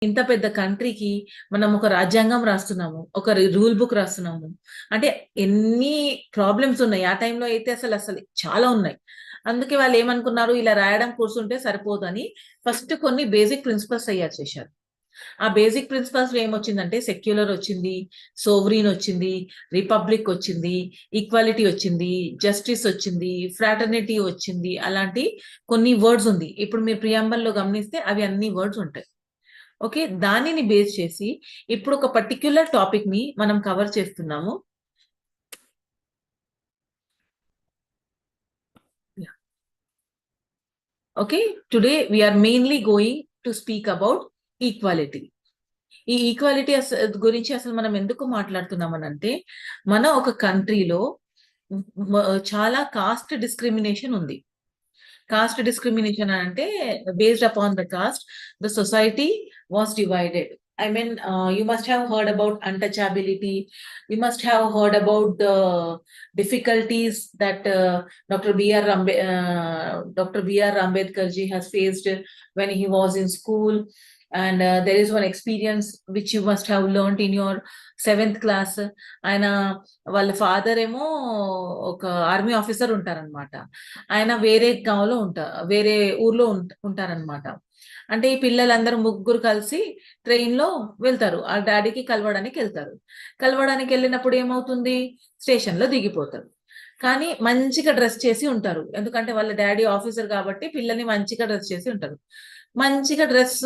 ఇంత పెద్ద కంట్రీకి మనం ఒక రాజ్యాంగం రాస్తున్నాము, ఒక రూల్ బుక్ రాస్తున్నాము. అంటే ఎన్ని ప్రాబ్లమ్స్ ఉన్నాయి. ఆ టైంలో అయితే అసలు చాలా ఉన్నాయి. అందుకే వాళ్ళు ఏమనుకున్నారు, ఇలా రాయడం కూర్చుంటే సరిపోదని ఫస్ట్ కొన్ని బేసిక్ ప్రిన్సిపల్స్ తయారు చేశారు. ఆ బేసిక్ ప్రిన్సిపల్స్ లో ఏమొచ్చిందంటే సెక్యులర్ వచ్చింది, సోవరీన్ వచ్చింది, రిపబ్లిక్ వచ్చింది, ఈక్వాలిటీ వచ్చింది, జస్టిస్ వచ్చింది, ఫ్రాటర్నిటీ వచ్చింది. అలాంటి కొన్ని వర్డ్స్ ఉంది. ఇప్పుడు మీరు ప్రియాంబల్లో గమనిస్తే అవి అన్ని వర్డ్స్ ఉంటాయి. ఓకే, దానిని బేస్ చేసి ఇప్పుడు ఒక పర్టిక్యులర్ టాపిక్ ని మనం కవర్ చేస్తున్నాము. Okay, today we are mainly going to speak about equality. ఈ ఈక్వాలిటీ గురించి అసలు మనం ఎందుకు మాట్లాడుతున్నామనంటే, మన ఒక కంట్రీలో చాలా కాస్ట్ డిస్క్రిమినేషన్ ఉంది. Caste discrimination అంటే based upon the caste, the society was divided. I mean, you must have heard about untouchability. You must have heard about the difficulties that Dr. B.R. Ambedkar ji has faced when he was in school. And there is one experience which you must have learned in your 7th class. ఆయన వాళ్ళ father ఏమో ఒక army officer ఉంటారనమాట. ఆయన వేరే ఊర్లో ఉంటారనమాట. అంటే ఈ పిల్లలందరూ ముగ్గురు కలిసి ట్రైన్ లో వెళ్తారు. ఆ డాడీకి కలవడానికి వెళ్తారు. కలవడానికి వెళ్ళినప్పుడు ఏమవుతుంది, స్టేషన్ లో దిగిపోతారు. కానీ మంచిగా డ్రెస్ చేసి ఉంటారు, ఎందుకంటే వాళ్ళ డాడీ ఆఫీసర్ కాబట్టి పిల్లల్ని మంచిగా డ్రెస్ చేసి ఉంటారు. మంచిగా డ్రెస్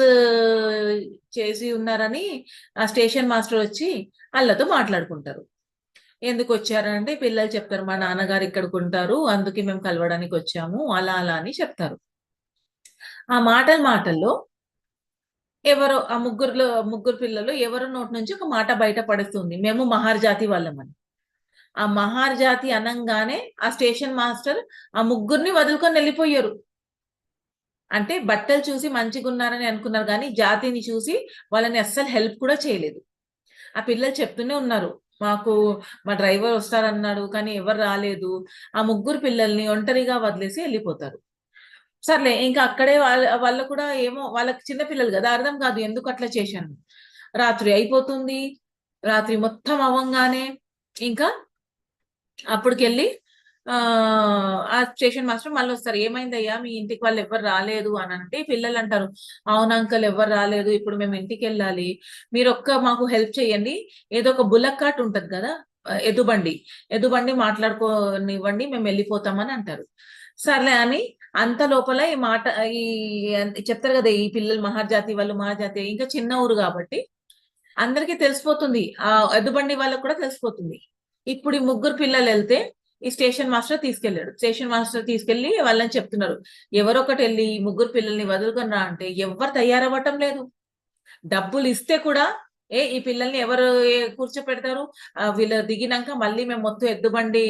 చేసి ఉన్నారని ఆ స్టేషన్ మాస్టర్ వచ్చి వాళ్ళతో మాట్లాడుకుంటారు. ఎందుకు వచ్చారంటే పిల్లలు చెప్తారు, మా నాన్నగారు ఇక్కడికి ఉంటారు, అందుకే మేము కలవడానికి వచ్చాము, అలా అలా అని చెప్తారు. ఆ మాటల్లో ఎవరో ఆ ముగ్గురు పిల్లలు ఎవరో నోటి నుంచి ఒక మాట బయట పడుతుంది, మేము మహార్ జాతి వాళ్ళమని. ఆ మహార్ జాతి అనంగానే ఆ స్టేషన్ మాస్టర్ ఆ ముగ్గురిని వదులుకొని వెళ్ళిపోయారు. అంటే బట్టలు చూసి మంచిగా ఉన్నారని అనుకున్నారు, కానీ జాతిని చూసి వాళ్ళని అస్సలు హెల్ప్ కూడా చేయలేదు. ఆ పిల్లలు చెప్తూనే ఉన్నారు, మాకు మా డ్రైవర్ వస్తారన్నాడు కానీ ఎవరు రాలేదు. ఆ ముగ్గురు పిల్లల్ని ఒంటరిగా వదిలేసి వెళ్ళిపోతారు. సర్లే, ఇంకా అక్కడే వాళ్ళు కూడా ఏమో, వాళ్ళకి చిన్న పిల్లలు కదా, అర్థం కాదు ఎందుకు అట్లా చేశాను. రాత్రి అయిపోతుంది. రాత్రి మొత్తం అవ్వంగానే ఇంకా అప్పటికెళ్ళి ఆ స్టేషన్ మాస్టర్ మళ్ళీ వస్తారు. ఏమైందయ్యా, మీ ఇంటికి వాళ్ళు ఎవరు రాలేదు అని అంటే పిల్లలు అంటారు, అవును అంకల్ ఎవరు రాలేదు, ఇప్పుడు మేము ఇంటికి వెళ్ళాలి, మీరు మాకు హెల్ప్ చేయండి. ఏదో ఒక బుల్లక్ కార్ట్ ఉంటది కదా, ఎదుబండి మాట్లాడుకోనివ్వండి, మేము వెళ్ళిపోతామని అంటారు. సర్లే అని అంత లోపల ఈ మాట ఈ చెప్తారు కదా, ఈ పిల్లలు మహాజాతి వాళ్ళు, మహాజాతి ఇంకా చిన్న ఊరు కాబట్టి అందరికీ తెలిసిపోతుంది. ఆ ఎద్దుబండి వాళ్ళకు కూడా తెలిసిపోతుంది. ఇప్పుడు ఈ ముగ్గురు పిల్లలు వెళ్తే ఈ స్టేషన్ మాస్టర్ తీసుకెళ్లాడు. స్టేషన్ మాస్టర్ తీసుకెళ్లి వాళ్ళని చెప్తున్నారు, ఎవరొకటి వెళ్ళి ఈ ముగ్గురు పిల్లల్ని వదులుకొని రా అంటే ఎవరు తయారవ్వటం లేదు. డబ్బులు ఇస్తే కూడా ఈ పిల్లల్ని ఎవరు కూర్చోపెడతారు, వీళ్ళు దిగినాక మళ్ళీ మేము మొత్తం ఎద్దుబండి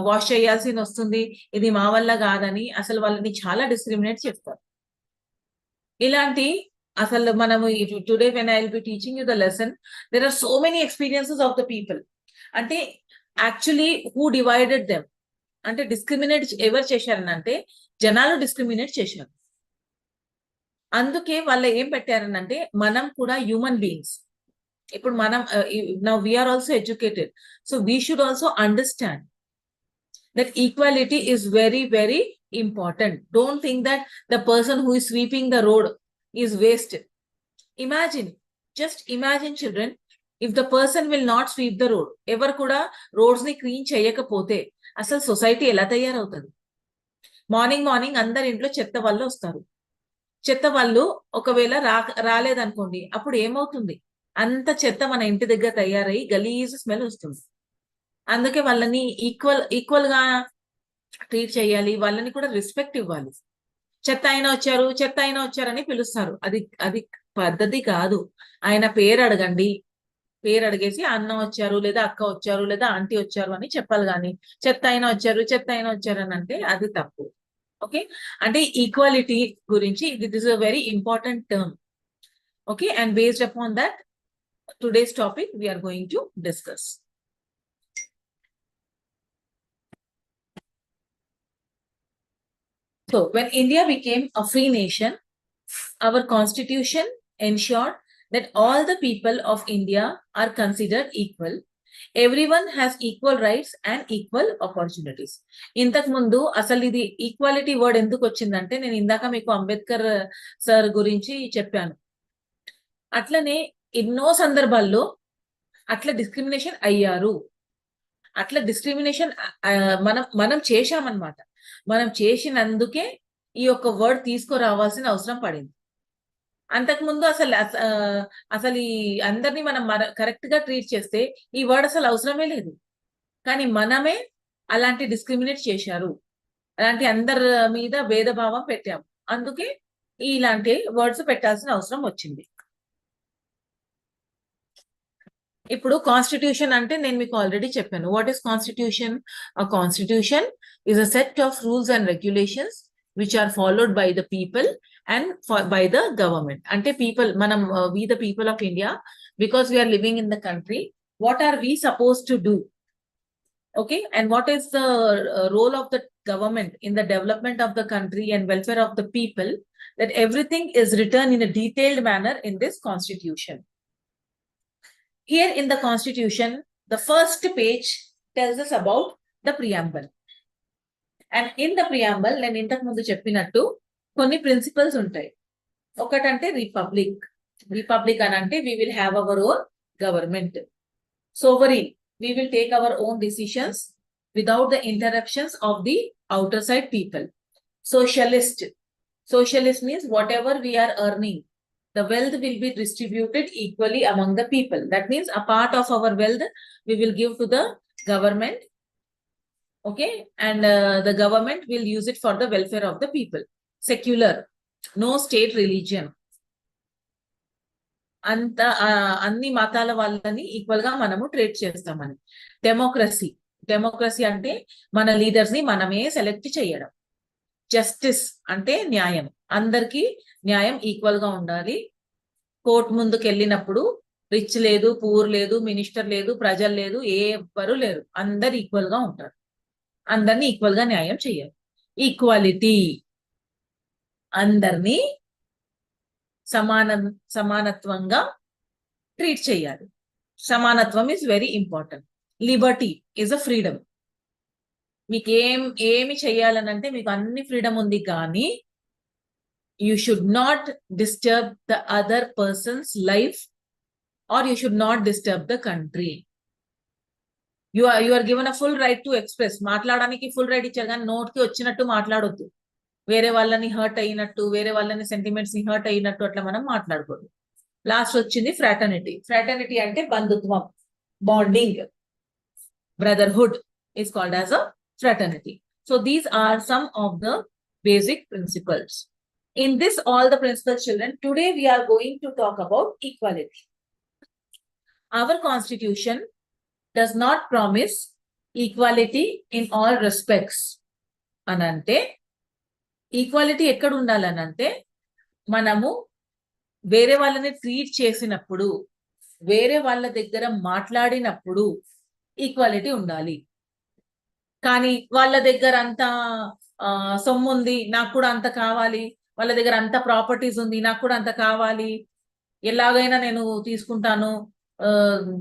వాష్ చేయాల్సి వస్తుంది, ఇది మా వల్ల కాదని అసలు వాళ్ళని చాలా డిస్క్రిమినేట్ చేస్తారు. ఇలాంటి అసలు మనము today when I will be teaching you the lesson, there are so many experiences of the people. అంటే యాక్చువల్లీ హూ డివైడెడ్ దెమ్, అంటే డిస్క్రిమినేట్ ఎవరు చేశారని అంటే జనాలు డిస్క్రిమినేట్ చేశారు. అందుకే వాళ్ళు ఏం పెట్టారనంటే మనం కూడా హ్యూమన్ బీయింగ్స్. ఇప్పుడు మనం now we are also educated, so we should also understand that equality is very, very important. Don't think that the person who is sweeping the road is waste. Just imagine children, if the person will not sweep the road, ever kuda roads ni clean cheyakapote asal society ela tayaravutadi. Morning అందరి ఇంట్లో చెత్త వాళ్ళు వస్తారు. చెత్త వాళ్ళు ఒకవేళ రాలేదనుకోండి, అప్పుడు ఏమవుతుంది, అంత చెత్త మన ఇంటి దగ్గర తయారై గలీజ్ స్మెల్ వస్తుంది. అందుకే వాళ్ళని ఈక్వల్ గా ట్రీట్ చేయాలి, వాళ్ళని కూడా రెస్పెక్ట్ ఇవ్వాలి. చెత్త అయినా వచ్చారని పిలుస్తారు, అది పద్ధతి కాదు. ఆయన పేరు అడగండి, పేరు అడిగేసి అన్న వచ్చారు లేదా అక్క వచ్చారు లేదా ఆంటీ వచ్చారు అని చెప్పాలి. కానీ చెత్త అయినా వచ్చారు అని అంటే అది తప్పు. ఓకే, అంటే ఈక్వాలిటీ గురించి this is a very important term. Okay, and based upon that today's topic we are going to discuss. So when India became a free nation, our constitution ensured that all the people of India are considered equal. Everyone has equal rights and equal opportunities. ఇంతకు ముందు అసలు ఇది equality word ఎందుకు వచ్చిందంటే నేను ఇందాక మీకు Ambedkar sir గురించి చెప్పాను. అట్లనే ఎన్నో సందర్భాల్లో అట్లా డిస్క్రిమినేషన్ అయ్యారు. అట్లా డిస్క్రిమినేషన్ మనం చేశామన్నమాట. మనం చేసినందుకే ఈ యొక్క వర్డ్ తీసుకురావాల్సిన అవసరం పడింది. అంతకుముందు అసలు ఈ అందరినీ మనం కరెక్ట్ గా ట్రీట్ చేస్తే ఈ వర్డ్ అసలు అవసరమే లేదు. కానీ మనమే అలాంటి డిస్క్రిమినేట్ చేశారు, అలాంటి అందరి మీద భేదభావం పెట్టాము. అందుకే ఇలాంటి వర్డ్స్ పెట్టాల్సిన అవసరం వచ్చింది. ఇప్పుడు కాన్స్టిట్యూషన్ అంటే నేను మీకు ఆల్రెడీ చెప్పాను. What is constitution? A constitution is a set of rules and regulations which are followed by the people and by the government. Ante people, manam we the people of India, because we are living in the country, what are we supposed to do? Okay, and what is the role of the government in the development of the country and welfare of the people? That everything is written in a detailed manner in this constitution. Here in the constitution, the first page tells us about the preamble. And in the preamble, నేను ఇంతకు ముందు చెప్పినట్టు కొన్ని principles ఉంటాయి. ఒకటంటే republic. Republic అని అంటే we will have our own government. Sovereign, we will take our own decisions without the interruptions of the outer side people. Socialist. Socialist means whatever we are earning, the wealth will be distributed equally among the people. That means a part of our wealth we will give to the government. Okay, and the government will use it for the welfare of the people. Secular, no state religion. అన్ని మతాల వాళ్ళని equal గా మనము treat చేస్తామని. Democracy. Democracy అంటే మన leaders ని మనమే సెలెక్ట్ చేయడం. జస్టిస్ అంటే న్యాయం. అందరికీ న్యాయం ఈక్వల్ గా ఉండాలి. కోర్టు ముందుకు వెళ్ళినప్పుడు రిచ్ లేదు, పూర్ లేదు, మినిస్టర్ లేదు, ప్రజలు లేదు, ఎవ్వరు లేరు, అందరు ఈక్వల్ గా ఉంటారు. అందరినీ ఈక్వల్ గా న్యాయం చేయాలి. ఈక్వాలిటీ, అందరినీ సమానత్వంగా ట్రీట్ చేయాలి. సమానత్వం is very important. Liberty is a freedom. మీకు ఏమి చేయాలనంటే మీకు అన్ని ఫ్రీడమ్ ఉంది, కానీ you should not disturb the other person's life, or you should not disturb the country. You are given a full right to express. మాట్లాడడానికి full right ఇచ్చారు, కానీ నోట్కి వచ్చినట్టు మాట్లాడొద్దు. వేరే వాళ్ళని హర్ట్ అయినట్టు, వేరే వాళ్ళని సెంటిమెంట్స్ ని హర్ట్ అయినట్టు అట్లా మనం మాట్లాడకూడదు. లాస్ట్ వచ్చింది ఫ్రాటర్నిటీ. ఫ్రాటర్నిటీ అంటే బంధుత్వం, bonding, brotherhood is called as a fraternity. So these are some of the basic principles. In this all the principles, children, today we are going to talk about equality. Our constitution does not promise equality in all respects. Anante equality ఎక్కడ ఉండాలనంటే మనము వేరే వాళ్ళని treat చేసినప్పుడు, వేరే వాళ్ళ దగ్గర మాట్లాడినప్పుడు equality ఉండాలి. కానీ వాళ్ళ దగ్గర అంత సొమ్ము ఉంది, నాకు కూడా అంత కావాలి, వాళ్ళ దగ్గర అంత ప్రాపర్టీస్ ఉంది, నాకు కూడా అంత కావాలి, ఎలాగైనా నేను తీసుకుంటాను,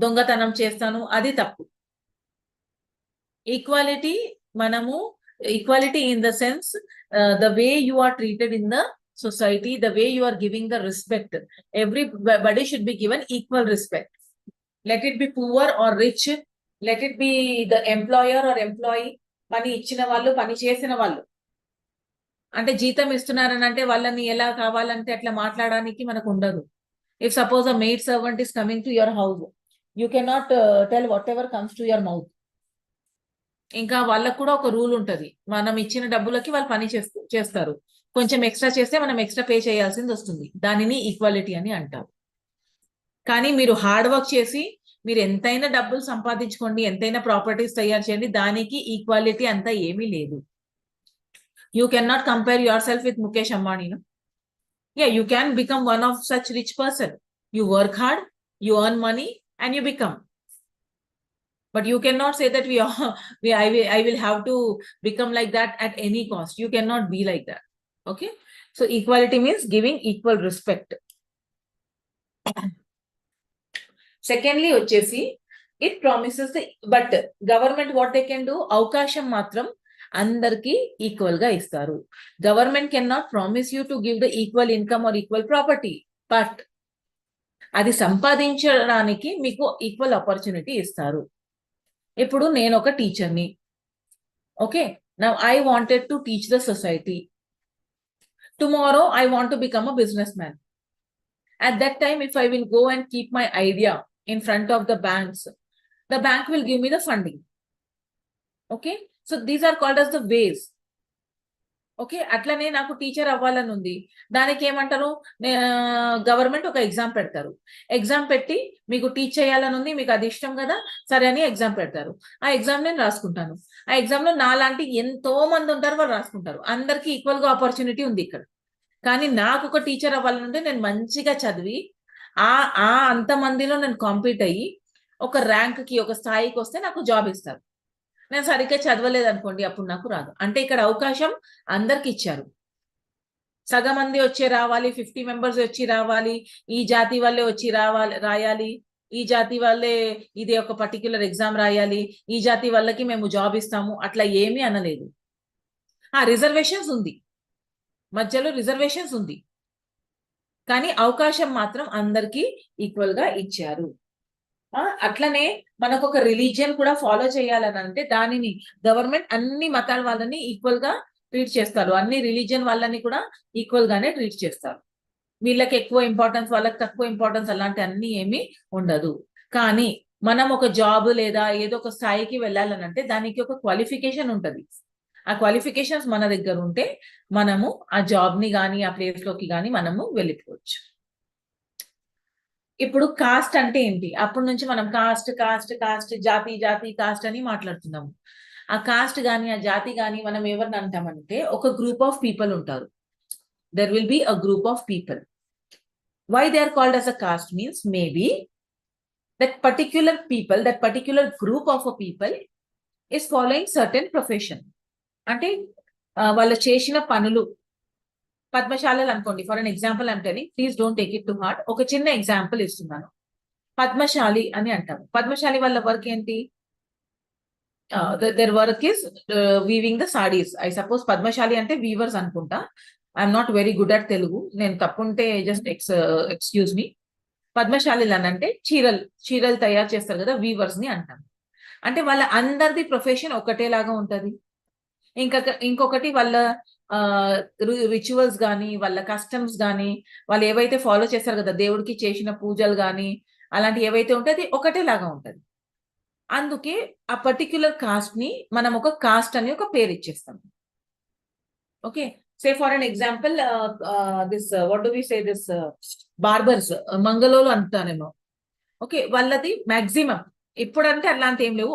దొంగతనం చేస్తాను, అది తప్పు. ఈక్వాలిటీ మనము equality in the sense the way you are treated in the society, the way you are giving the respect. Everybody should be given equal respect. Let it be poor or rich, let it be the employer or employee. పని ఇచ్చిన వాళ్ళు, పని చేసిన వాళ్ళు. అంటే జీతం ఇస్తున్నారని అంటే వాళ్ళని ఎలా కావాలంటే అట్లా మాట్లాడడానికి మనకు ఉండదు. If suppose a maid servant is coming to your house, you cannot tell whatever comes to your mouth. ఇంకా వాళ్ళకు కూడా ఒక రూల్ ఉంటది. మనం ఇచ్చిన డబ్బులకి వాళ్ళు పని చేస్తారు, కొంచెం ఎక్స్ట్రా చేస్తే మనం ఎక్స్ట్రా పే చేయాల్సింది వస్తుంది. దానిని ఈక్వాలిటీ అని అంటారు. కానీ మీరు హార్డ్ వర్క్ చేసి మీరు ఎంతైనా డబ్బులు సంపాదించుకోండి, ఎంతైనా ప్రాపర్టీస్ తయారు చేయండి, దానికి ఈక్వాలిటీ అంతా ఏమీ లేదు. You can not compare your self with Mukesh Ambani. Yeah, you can become one of such rich person. You work hard, you earn money, and you become. But you cannot say that I will have to become like that at any cost. You cannot be like that. Okay. So equality means giving equal respect. Secondly వచ్చేసి it promises but government what they can do, అవకాశం మాత్రం అందరికి equal గా ఇస్తారు. Government can not promise you to give the equal income or equal property, but అది సంపాదించడానికి మీకు equal opportunity ఇస్తారు. ఇప్పుడు నేను ఒక టీచర్ని, okay, now I wanted to teach the society. Tomorrow I want to become a business man. At that time, if I will go and keep my idea in front of the banks, the bank will give me the funding. Okay, so these are called as the ways. Okay, అట్లనే నాకు teacher అవ్వాలని ఉంది, దానికి ఏమంటారు, government ఒక exam పెడతారు. Exam పెట్టి మీకు టీచ్ చేయాలని ఉంది, మీకు అది ఇష్టం కదా, సరే అని ఎగ్జామ్ పెడతారు. ఆ ఎగ్జామ్ నేను రాసుకుంటాను. ఆ ఎగ్జామ్ లో నాలాంటి ఎంతో మంది ఉంటారు, వాళ్ళు రాసుకుంటారు. అందరికి ఈక్వల్ గా ఆపర్చునిటీ ఉంది ఇక్కడ. కానీ నాకు ఒక టీచర్ అవ్వాలంటే నేను మంచిగా చదివి ఆ ఆ అంత మందిలో నేను కాంపీట్ అయ్యి ఒక ర్యాంక్ కి, ఒక స్థాయికి వస్తే నాకు జాబ్ ఇస్తారు. నేను సరిగ్గా చదవలేదు అనుకోండి, అప్పుడు నాకు రాదు. అంటే ఇక్కడ అవకాశం అందరికి ఇచ్చారు. సగం మంది వచ్చి రావాలి, 50 మెంబర్స్ వచ్చి రావాలి, ఈ జాతి వాళ్ళే వచ్చి రాయాలి, ఈ జాతి వాళ్ళే ఇది ఒక పర్టిక్యులర్ ఎగ్జామ్ రాయాలి, ఈ జాతి వాళ్ళకి మేము జాబ్ ఇస్తాము, అట్లా ఏమీ అనలేదు. ఆ రిజర్వేషన్స్ ఉంది, మధ్యలో రిజర్వేషన్స్ ఉంది, కానీ అవకాశం మాత్రం అందరికీ ఈక్వల్ గా ఇచ్చారు. అట్లనే మనకు ఒక రిలీజియన్ కూడా ఫాలో చేయాలని అంటే దానిని గవర్నమెంట్ అన్ని మతాల వాళ్ళని ఈక్వల్ గా ట్రీట్ చేస్తారు. అన్ని రిలీజియన్ వాళ్ళని కూడా ఈక్వల్ గానే ట్రీట్ చేస్తారు. వీళ్ళకి ఎక్కువ ఇంపార్టెన్స్, వాళ్ళకి తక్కువ ఇంపార్టెన్స్ అలాంటి అన్ని ఏమీ ఉండదు. కానీ మనం ఒక జాబ్ లేదా ఏదో ఒక స్థాయికి వెళ్ళాలని అంటే దానికి ఒక క్వాలిఫికేషన్ ఉంటది. ఆ క్వాలిఫికేషన్స్ మన దగ్గర ఉంటే మనము ఆ జాబ్ ని కానీ ఆ ప్లేస్ లోకి కానీ మనము వెళ్ళిపోవచ్చు. ఇప్పుడు కాస్ట్ అంటే ఏంటి? అప్పటి నుంచి మనం కాస్ట్ కాస్ట్ కాస్ట్, జాతి జాతి కాస్ట్ అని మాట్లాడుతున్నాము. ఆ కాస్ట్ గాని ఆ జాతి గాని మనం ఎవరిని అంటామంటే ఒక గ్రూప్ ఆఫ్ పీపుల్ ఉంటారు. There will be a group of people. Why they are called as a caste means maybe that particular people, that particular group of a people is following certain profession. అంటే వాళ్ళు చేసిన పనులు, పద్మశాలలు అనుకోండి, for an example I'm telling, please don't take it to heart. ఒక చిన్న example ఇస్తున్నాను. పద్మశాలి అని అంటాము. పద్మశాలి వాళ్ళ వర్క్ ఏంటి? Their work is weaving the సాడీస్. I suppose Padmashali అంటే వీవర్స్ అనుకుంటా. I'm not very good at Telugu, నేను తప్పుంటే జస్ట్ ఎక్స్క్యూజ్ మీ. పద్మశాలి అని అంటే చీరలు తయారు చేస్తారు కదా, వీవర్స్ ని అంటాం. అంటే వాళ్ళ అందరిది ప్రొఫెషన్ ఒకటేలాగా ఉంటది. ఇంకొకటి వాళ్ళ రిచువల్స్ గానీ, వాళ్ళ కస్టమ్స్ గానీ, వాళ్ళు ఏవైతే ఫాలో చేస్తారు కదా, దేవుడికి చేసిన పూజలు గానీ అలాంటి ఏవైతే ఉంటే అది ఒకటేలాగా ఉంటది. అందుకే ఆ పర్టిక్యులర్ కాస్ట్ ని మనం ఒక కాస్ట్ అని ఒక పేరు ఇచ్చేస్తాం. Okay, say for an example this what do we say this barbers, మంగళోలు అంటానేమో. ఓకే, వాళ్ళది మాక్సిమం, ఇప్పుడంటే అలాంటి ఏం లేవు.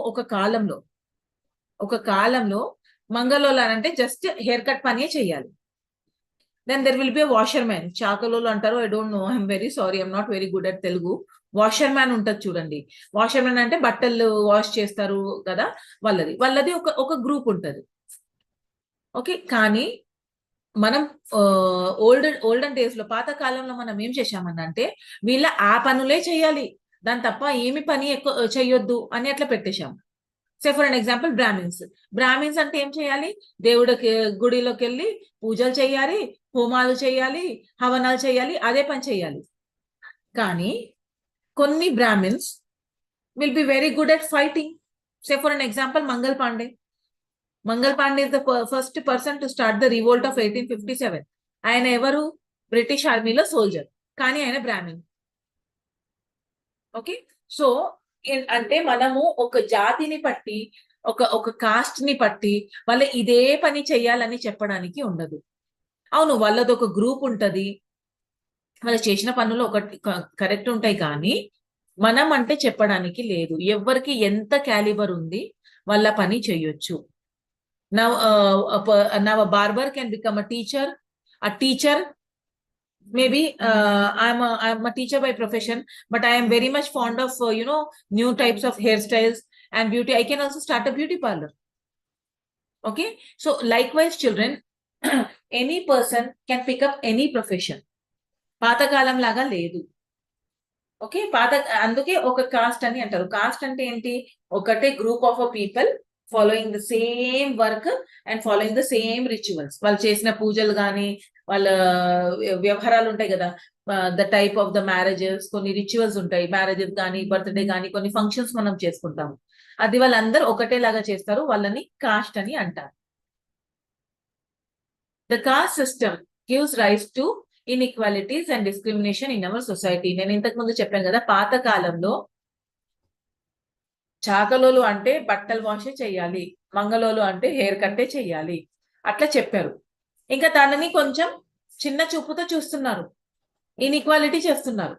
ఒక కాలంలో మంగళోలు అంటే జస్ట్ హెయిర్ కట్ పనే చేయాలి. Then there will be washer man, చాకలోలు అంటారు, I don't know, I'm very sorry, I'm not very good at Telugu. Washer man ఉంటది చూడండి. వాషర్ మ్యాన్ అంటే బట్టలు వాష్ చేస్తారు కదా, వాళ్ళది ఒక గ్రూప్ ఉంటది. ఓకే, కానీ మనం ఓల్డెన్ డేస్ లో, పాత కాలంలో మనం ఏం చేశామనంటే వీళ్ళ ఆ పనులే చేయాలి, దాని తప్ప ఏమి పని ఎక్కువ చేయొద్దు అని అట్లా పెట్టేశాం. Say for an example Brahmins అంటే ఏం చేయాలి? దేవుడికి గుడిలోకి వెళ్ళి పూజలు చేయాలి, హోమాలు చేయాలి, హవనాలు చేయాలి, అదే పని చేయాలి. కానీ కొన్ని Brahmins will be very good at fighting. Say for an example Mangal Pandey is the first person to start the revolt of 1857. ఆయన ఎవరు? బ్రిటిష్ ఆర్మీలో సోల్జర్, కానీ ఆయన బ్రాహ్మిన్. ఓకే, సో అంటే మనము ఒక జాతిని పట్టి, ఒక కాస్ట్ ని పట్టి వాళ్ళ ఇదే పని చెయ్యాలని చెప్పడానికి ఉండదు. అవును, వాళ్ళది ఒక గ్రూప్ ఉంటది, వాళ్ళు చేసిన పనులు ఒకటి కరెక్ట్ ఉంటాయి, కానీ మనం అంటే చెప్పడానికి లేదు. ఎవరికి ఎంత క్యాలిబర్ ఉంది వాళ్ళ పని చెయ్యొచ్చు. Now, now a barber can become a teacher. A teacher, maybe I'm a teacher by profession, but I am very much fond of new types of hairstyles and beauty. I can also start a beauty parlor. Okay, so likewise, children, any person can pick up any profession. పాతకాలం లాగా లేదు. Okay, అందుకే ఒక cost అని అంటారు. Cost అంటే ఏంటి? ఒకటే group of people following the same work and following the same rituals. వాళ్ళు చేసిన పూజలు కానీ వాళ్ళ వ్యవహారాలు ఉంటాయి కదా, the type of the marriages, కొన్ని రిచువల్స్ ఉంటాయి, మ్యారేజెస్ కానీ బర్త్డే కానీ కొన్ని ఫంక్షన్స్ మనం చేసుకుంటాము. అది వాళ్ళందరూ ఒకటేలాగా చేస్తారు, వాళ్ళని కాస్ట్ అని అంటారు. The cost system gives rise to inequalities and discrimination in our society. నేను ఇంతకు ముందు చెప్పాను కదా, పాత కాలంలో చాకలోలు అంటే బట్టలు వాషే చెయ్యాలి, మంగళోలు అంటే హెయిర్ కట్టే చెయ్యాలి, అట్లా చెప్పారు. ఇంకా దానిని కొంచెం చిన్న చూపుతో చూస్తున్నారు, ఇన్ఈక్వాలిటీ చేస్తున్నారు.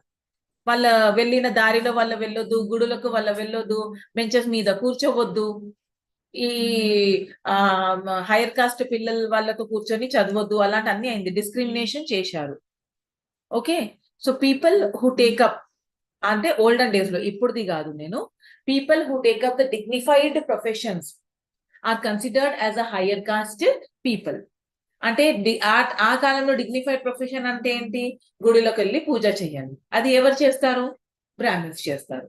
వాళ్ళ వెళ్ళిన దారిలో వాళ్ళ వెళ్ళొద్దు, గుడులకు వాళ్ళ వెళ్ళొద్దు, బెంచెస్ మీద కూర్చోవద్దు, ఈ హైయర్ కాస్ట్ పిల్లల వాళ్ళతో కూర్చొని చదవద్దు, అలాంటి అన్ని అయింది, డిస్క్రిమినేషన్ చేశారు. Okay, so people who take up అంటే ఓల్డెన్ డేస్ లో, ఇప్పుడుది కాదు నేను, people who take up the dignified professions are considered as a higher caste people. అంటే ఆ కాలంలో డిగ్నిఫైడ్ ప్రొఫెషన్ అంటే ఏంటి? గుడిలోకి వెళ్ళి పూజ చేయాలి, అది ఎవరు చేస్తారు? బ్రాహ్మిన్స్ చేస్తారు.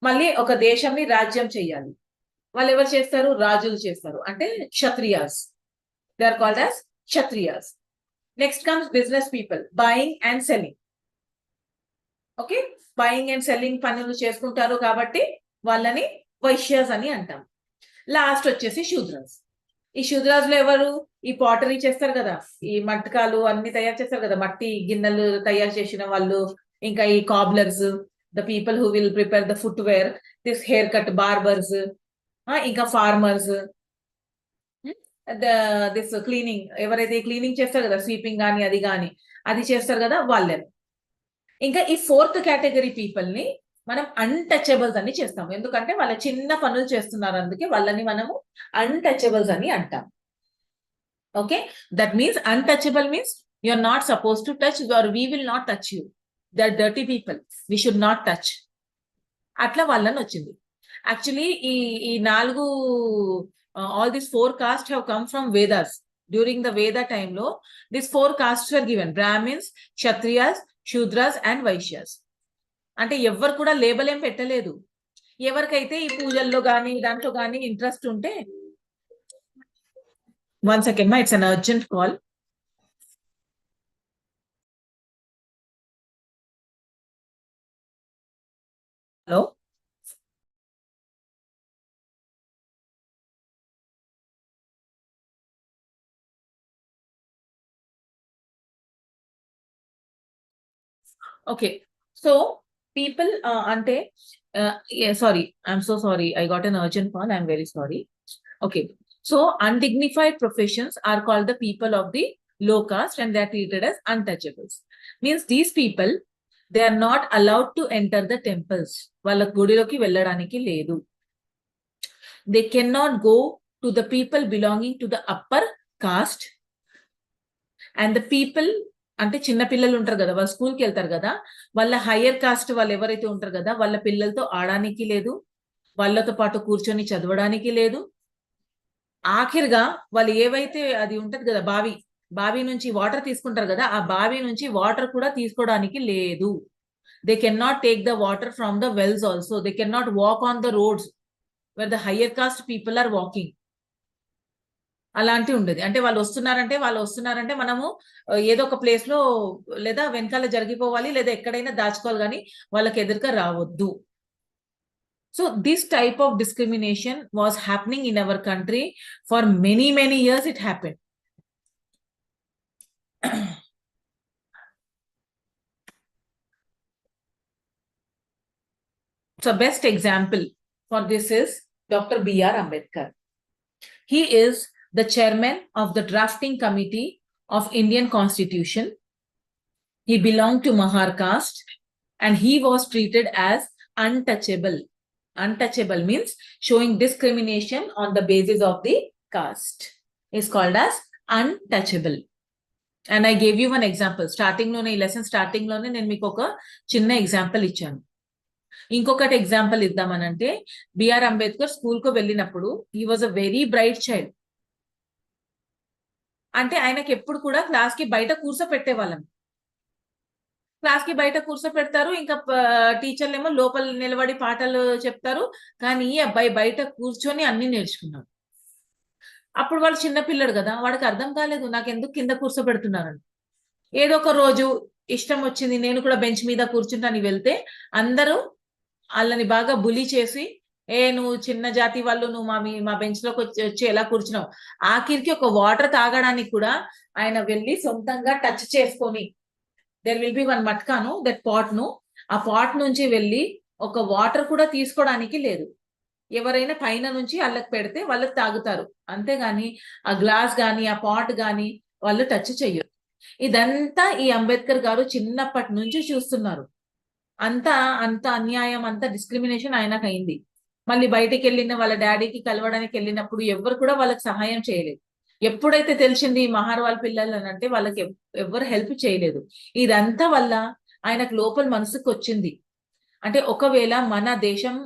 మళ్ళీ ఒక దేశంని రాజ్యం చేయాలి, వాళ్ళు ఎవరు చేస్తారు? రాజులు చేస్తారు, అంటే Kshatriyas. They are called as Kshatriyas. Next comes business people, buying and selling. Okay, buying and selling పనులు చేసుకుంటారు కాబట్టి వాళ్ళని వైశ్యాస్ అని అంటాం. లాస్ట్ వచ్చేసి శూద్రాస్. ఈ శూద్రాజులు ఎవరు? ఈ పాటరీ చేస్తారు కదా, ఈ మట్కాలు అన్ని తయారు చేస్తారు కదా, మట్టి గిన్నెలు తయారు చేసిన వాళ్ళు, ఇంకా ఈ cobblers, the people who will prepare the footwear, this hair cut barbers, ఇంకా ఫార్మర్స్, దిస్ క్లీనింగ్, ఎవరైతే క్లీనింగ్ చేస్తారు కదా, స్వీపింగ్ కానీ అది కానీ అది చేస్తారు కదా, వాళ్ళే. ఇంకా ఈ ఫోర్త్ కేటగిరీ పీపుల్ ని మనం అన్టచబుల్స్ అని చేస్తాం, ఎందుకంటే వాళ్ళ చిన్న పనులు చేస్తున్నారు, అందుకే వాళ్ళని మనము అన్టచబుల్స్ అని అంటాం. Okay, that means untouchable means you are not suppose to touch, or we will not touch you, that dirty people we should not touch, అట్లా వాళ్ళని వచ్చింది. యాక్చువల్లీ ఈ నాలుగు, all this 4 castes have come from Vedas. During the Veda time లో these 4 castes were given: Brahmins, Kshatriyas, Shudras and Vaishyas. అంటే ఎవరు కూడా label ఏం పెట్టలేదు. ఎవరికైతే ఈ పూజల్లో కానీ దాంట్లో కానీ ఇంట్రెస్ట్ ఉంటే, 1 second మా, it's an urgent call. Hello, okay. So people అంటే, sorry, I'm so sorry, I got an urgent call, I'm very sorry. Okay, so undignified professions are called the people of the low caste and they are treated as untouchables. Means these people, they are not allowed to enter the temples. వాళ్ళ గుడిలోకి వెళ్ళడానికి లేదు. They cannot go to the people belonging to the upper caste, and the people అంటే చిన్న పిల్లలు ఉంటారు కదా, వాళ్ళు స్కూల్కి వెళ్తారు కదా, వాళ్ళ హయ్యర్ కాస్ట్ వాళ్ళు ఎవరైతే ఉంటారు కదా, వాళ్ళ పిల్లలతో ఆడడానికి లేదు, వాళ్ళతో పాటు కూర్చొని చదవడానికి లేదు. ఆఖరిగా వాళ్ళు ఏవైతే అది ఉంటది కదా, బావి నుంచి వాటర్ తీసుకుంటారు కదా, ఆ బావి నుంచి వాటర్ కూడా తీసుకోవడానికి లేదు. They can not take the water from the wells also. They can not walk on the roads where the higher caste people are walking. అలాంటి ఉండదు. అంటే వాళ్ళు వస్తున్నారంటే మనము ఏదో ఒక ప్లేస్ లో లేదా వెనకాల జరిగిపోవాలి, లేదా ఎక్కడైనా దాచుకోవాలి, కానీ వాళ్ళకి ఎదురుగా రావద్దు. So this type of discrimination was happening in our country for many, many years. It happened. So best example for this is Dr. B.R. Ambedkar. He is the chairman of the drafting committee of Indian Constitution. He belonged to Mahar caste and he was treated as untouchable. Untouchable means showing discrimination on the basis of the caste. Is called as untouchable. And I gave you one example. Starting లోనే, ఈ lesson starting లోనే నేను మీకు ఒక చిన్న example ఇచ్చాను. ఇంకొకటి example ఇద్దామనంటే, BR Ambedkar school కు వెళ్ళినప్పుడు he was a very bright child. అంటే ఆయనకి ఎప్పుడు కూడా క్లాస్ కి బయట కూర్చోపెట్టేవాళ్ళం. క్లాస్ కి బయట కూర్చోపెడతారు, ఇంకా టీచర్లు ఏమో లోపల నిలబడి పాఠాలు చెప్తారు. కానీ ఈ అబ్బాయి బయట కూర్చొని అన్ని నేర్చుకున్నాడు. అప్పుడు వాడు చిన్న పిల్లడు కదా, వాడికి అర్థం కాలేదు నాకు ఎందుకు కింద కూర్చోబెడుతున్నారని. ఏదో ఒక రోజు ఇష్టం వచ్చింది, నేను కూడా బెంచ్ మీద కూర్చుంటాను వెళ్తే అందరూ వాళ్ళని బాగా బులి చేసి, నువ్వు చిన్న జాతి వాళ్ళు, నువ్వు మా బెంచ్ లోకి వచ్చి ఎలా కూర్చున్నావు. ఆఖరికి ఒక వాటర్ తాగడానికి కూడా ఆయన వెళ్ళి సొంతంగా టచ్ చేసుకొని, దెర్ విల్ బి వన్ మట్కాను దట్ పాట్ ను, ఆ పాట్ నుంచి వెళ్ళి ఒక వాటర్ కూడా తీసుకోవడానికి లేదు. ఎవరైనా పైన నుంచి వాళ్ళకి పెడితే వాళ్ళకి తాగుతారు, అంతేగాని ఆ గ్లాస్ గాని ఆ పాట్ గాని వాళ్ళు టచ్ చెయ్యరు. ఇదంతా ఈ అంబేద్కర్ గారు చిన్నప్పటి నుంచి చూస్తున్నారు. అంత అంత అన్యాయం, అంత డిస్క్రిమినేషన్ ఆయనకు అయింది. మళ్ళీ బయటికి వెళ్ళిన వాళ్ళ డాడీకి కలవడానికి వెళ్ళినప్పుడు ఎవరు కూడా వాళ్ళకి సహాయం చేయలేదు. ఎప్పుడైతే తెలిసింది ఈ మహార్ వాళ్ళ పిల్లలు అని అంటే వాళ్ళకి ఎవరు హెల్ప్ చేయలేదు. ఇదంతా వల్ల ఆయనకు లోపల మనసుకు వచ్చింది. అంటే ఒకవేళ మన దేశం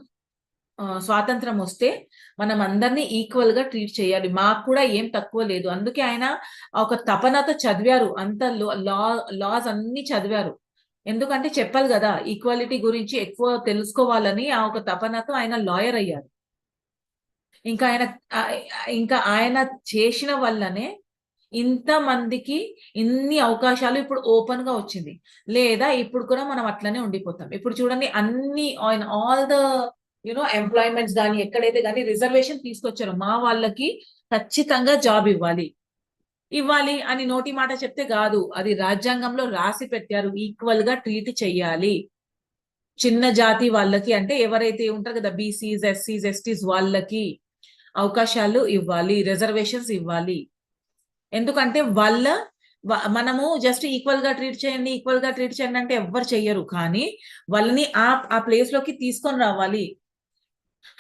స్వాతంత్రం వస్తే మనం అందరినీ ఈక్వల్ గా ట్రీట్ చేయాలి, మాకు కూడా ఏం తక్కువ లేదు. అందుకే ఆయన ఒక తపనతో చదివారు, అంత లాస్ అన్ని చదివారు. ఎందుకంటే చెప్పాలి కదా, ఈక్వాలిటీ గురించి ఎక్కువ తెలుసుకోవాలని ఆ ఒక తపనతో ఆయన లాయర్ అయ్యారు. ఇంకా ఆయన ఇంకా ఆయన చేసిన వల్లనే ఇంత మందికి ఇన్ని అవకాశాలు ఇప్పుడు ఓపెన్ గా వచ్చింది. లేదా ఇప్పుడు కూడా మనం అట్లనే ఉండిపోతాం. ఇప్పుడు చూడండి అన్ని ఆల్ ద ఎంప్లాయ్మెంట్స్ కానీ ఎక్కడైతే కానీ రిజర్వేషన్ తీసుకొచ్చారు, మా వాళ్ళకి ఖచ్చితంగా జాబ్ ఇవ్వాలి ఇవ్వాలి అని నోటి మాట చెప్తే కాదు, అది రాజ్యాంగంలో రాసి పెట్టారు, ఈక్వల్ గా ట్రీట్ చెయ్యాలి. చిన్న జాతి వాళ్ళకి అంటే ఎవరైతే ఉంటారు కదా, బీసీస్ ఎస్సీస్ ఎస్టీస్ వాళ్ళకి అవకాశాలు ఇవ్వాలి, రిజర్వేషన్స్ ఇవ్వాలి. ఎందుకంటే మనము జస్ట్ ఈక్వల్ గా ట్రీట్ చేయండి ఈక్వల్ గా ట్రీట్ చేయండి అంటే ఎవ్వరు చెయ్యరు. కానీ వాళ్ళని ఆ ప్లేస్ లోకి తీసుకొని రావాలి.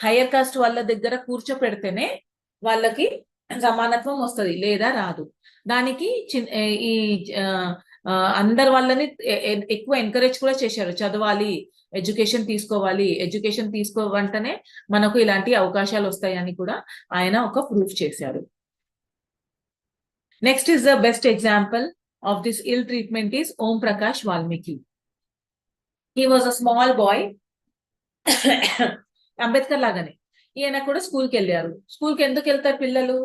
హయ్యర్ కాస్ట్ వాళ్ళ దగ్గర కూర్చోపెడితేనే వాళ్ళకి సమానత్వం వస్తుంది, లేదా రాదు. దానికి ఈ అందరు వాళ్ళని ఎక్కువ ఎంకరేజ్ కూడా చేశారు, చదవాలి, ఎడ్యుకేషన్ తీసుకోవాలి, ఎడ్యుకేషన్ తీసుకోవంటనే మనకు ఇలాంటి అవకాశాలు వస్తాయని కూడా ఆయన ఒక ప్రూఫ్ చేశారు. Next is the best example of this ill treatment is Om Prakash Valmiki. He was a small boy. Ambedkar లాగానే ఈయన కూడా స్కూల్కి వెళ్ళారు. స్కూల్కి ఎందుకు వెళ్తారు పిల్లలు?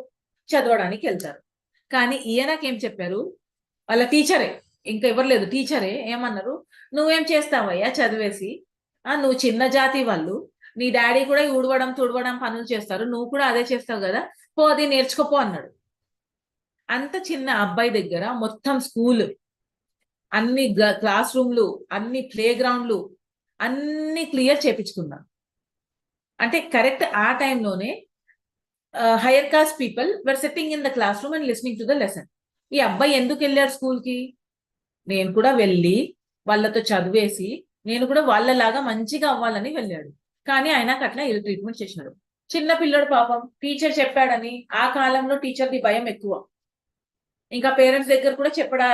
చదవడానికి వెళ్తారు. కానీ ఈయనకి ఏం చెప్పారు, వాళ్ళ టీచరే, ఇంకా ఎవరు లేదు, టీచరే ఏమన్నారు, నువ్వేం చేస్తావయ్యా చదివేసి, నువ్వు చిన్న జాతి వాళ్ళు, నీ డాడీ కూడా ఊడవడం తుడవడం పనులు చేస్తారు, నువ్వు కూడా అదే చేస్తావు కదా, పో అది నేర్చుకోపో అన్నాడు. అంత చిన్న అబ్బాయి దగ్గర మొత్తం స్కూల్, అన్ని క్లాస్ రూమ్లు, అన్ని ప్లే గ్రౌండ్లు అన్ని క్లియర్ చేపించుకున్నా. అంటే కరెక్ట్ ఆ టైంలోనే hire caste people were sitting in the class room and listening to the lesson. ఈ అబ్బాయి ఎందుకు వెళ్ళాడు స్కూల్ కి? నేను కూడా వెళ్ళి వాళ్ళతో చదివేసి నేను కూడా వాళ్ళలాగా మంచిగా అవ్వాలని వెళ్ళాడు. కానీ ఆయనకు అట్లా ఇల్ ట్రీట్మెంట్ చేసినాడు. చిన్న పిల్లడు పాపం, టీచర్ చెప్పాడని, ఆ కాలంలో టీచర్ది భయం ఎక్కువ, ఇంకా పేరెంట్స్ దగ్గర కూడా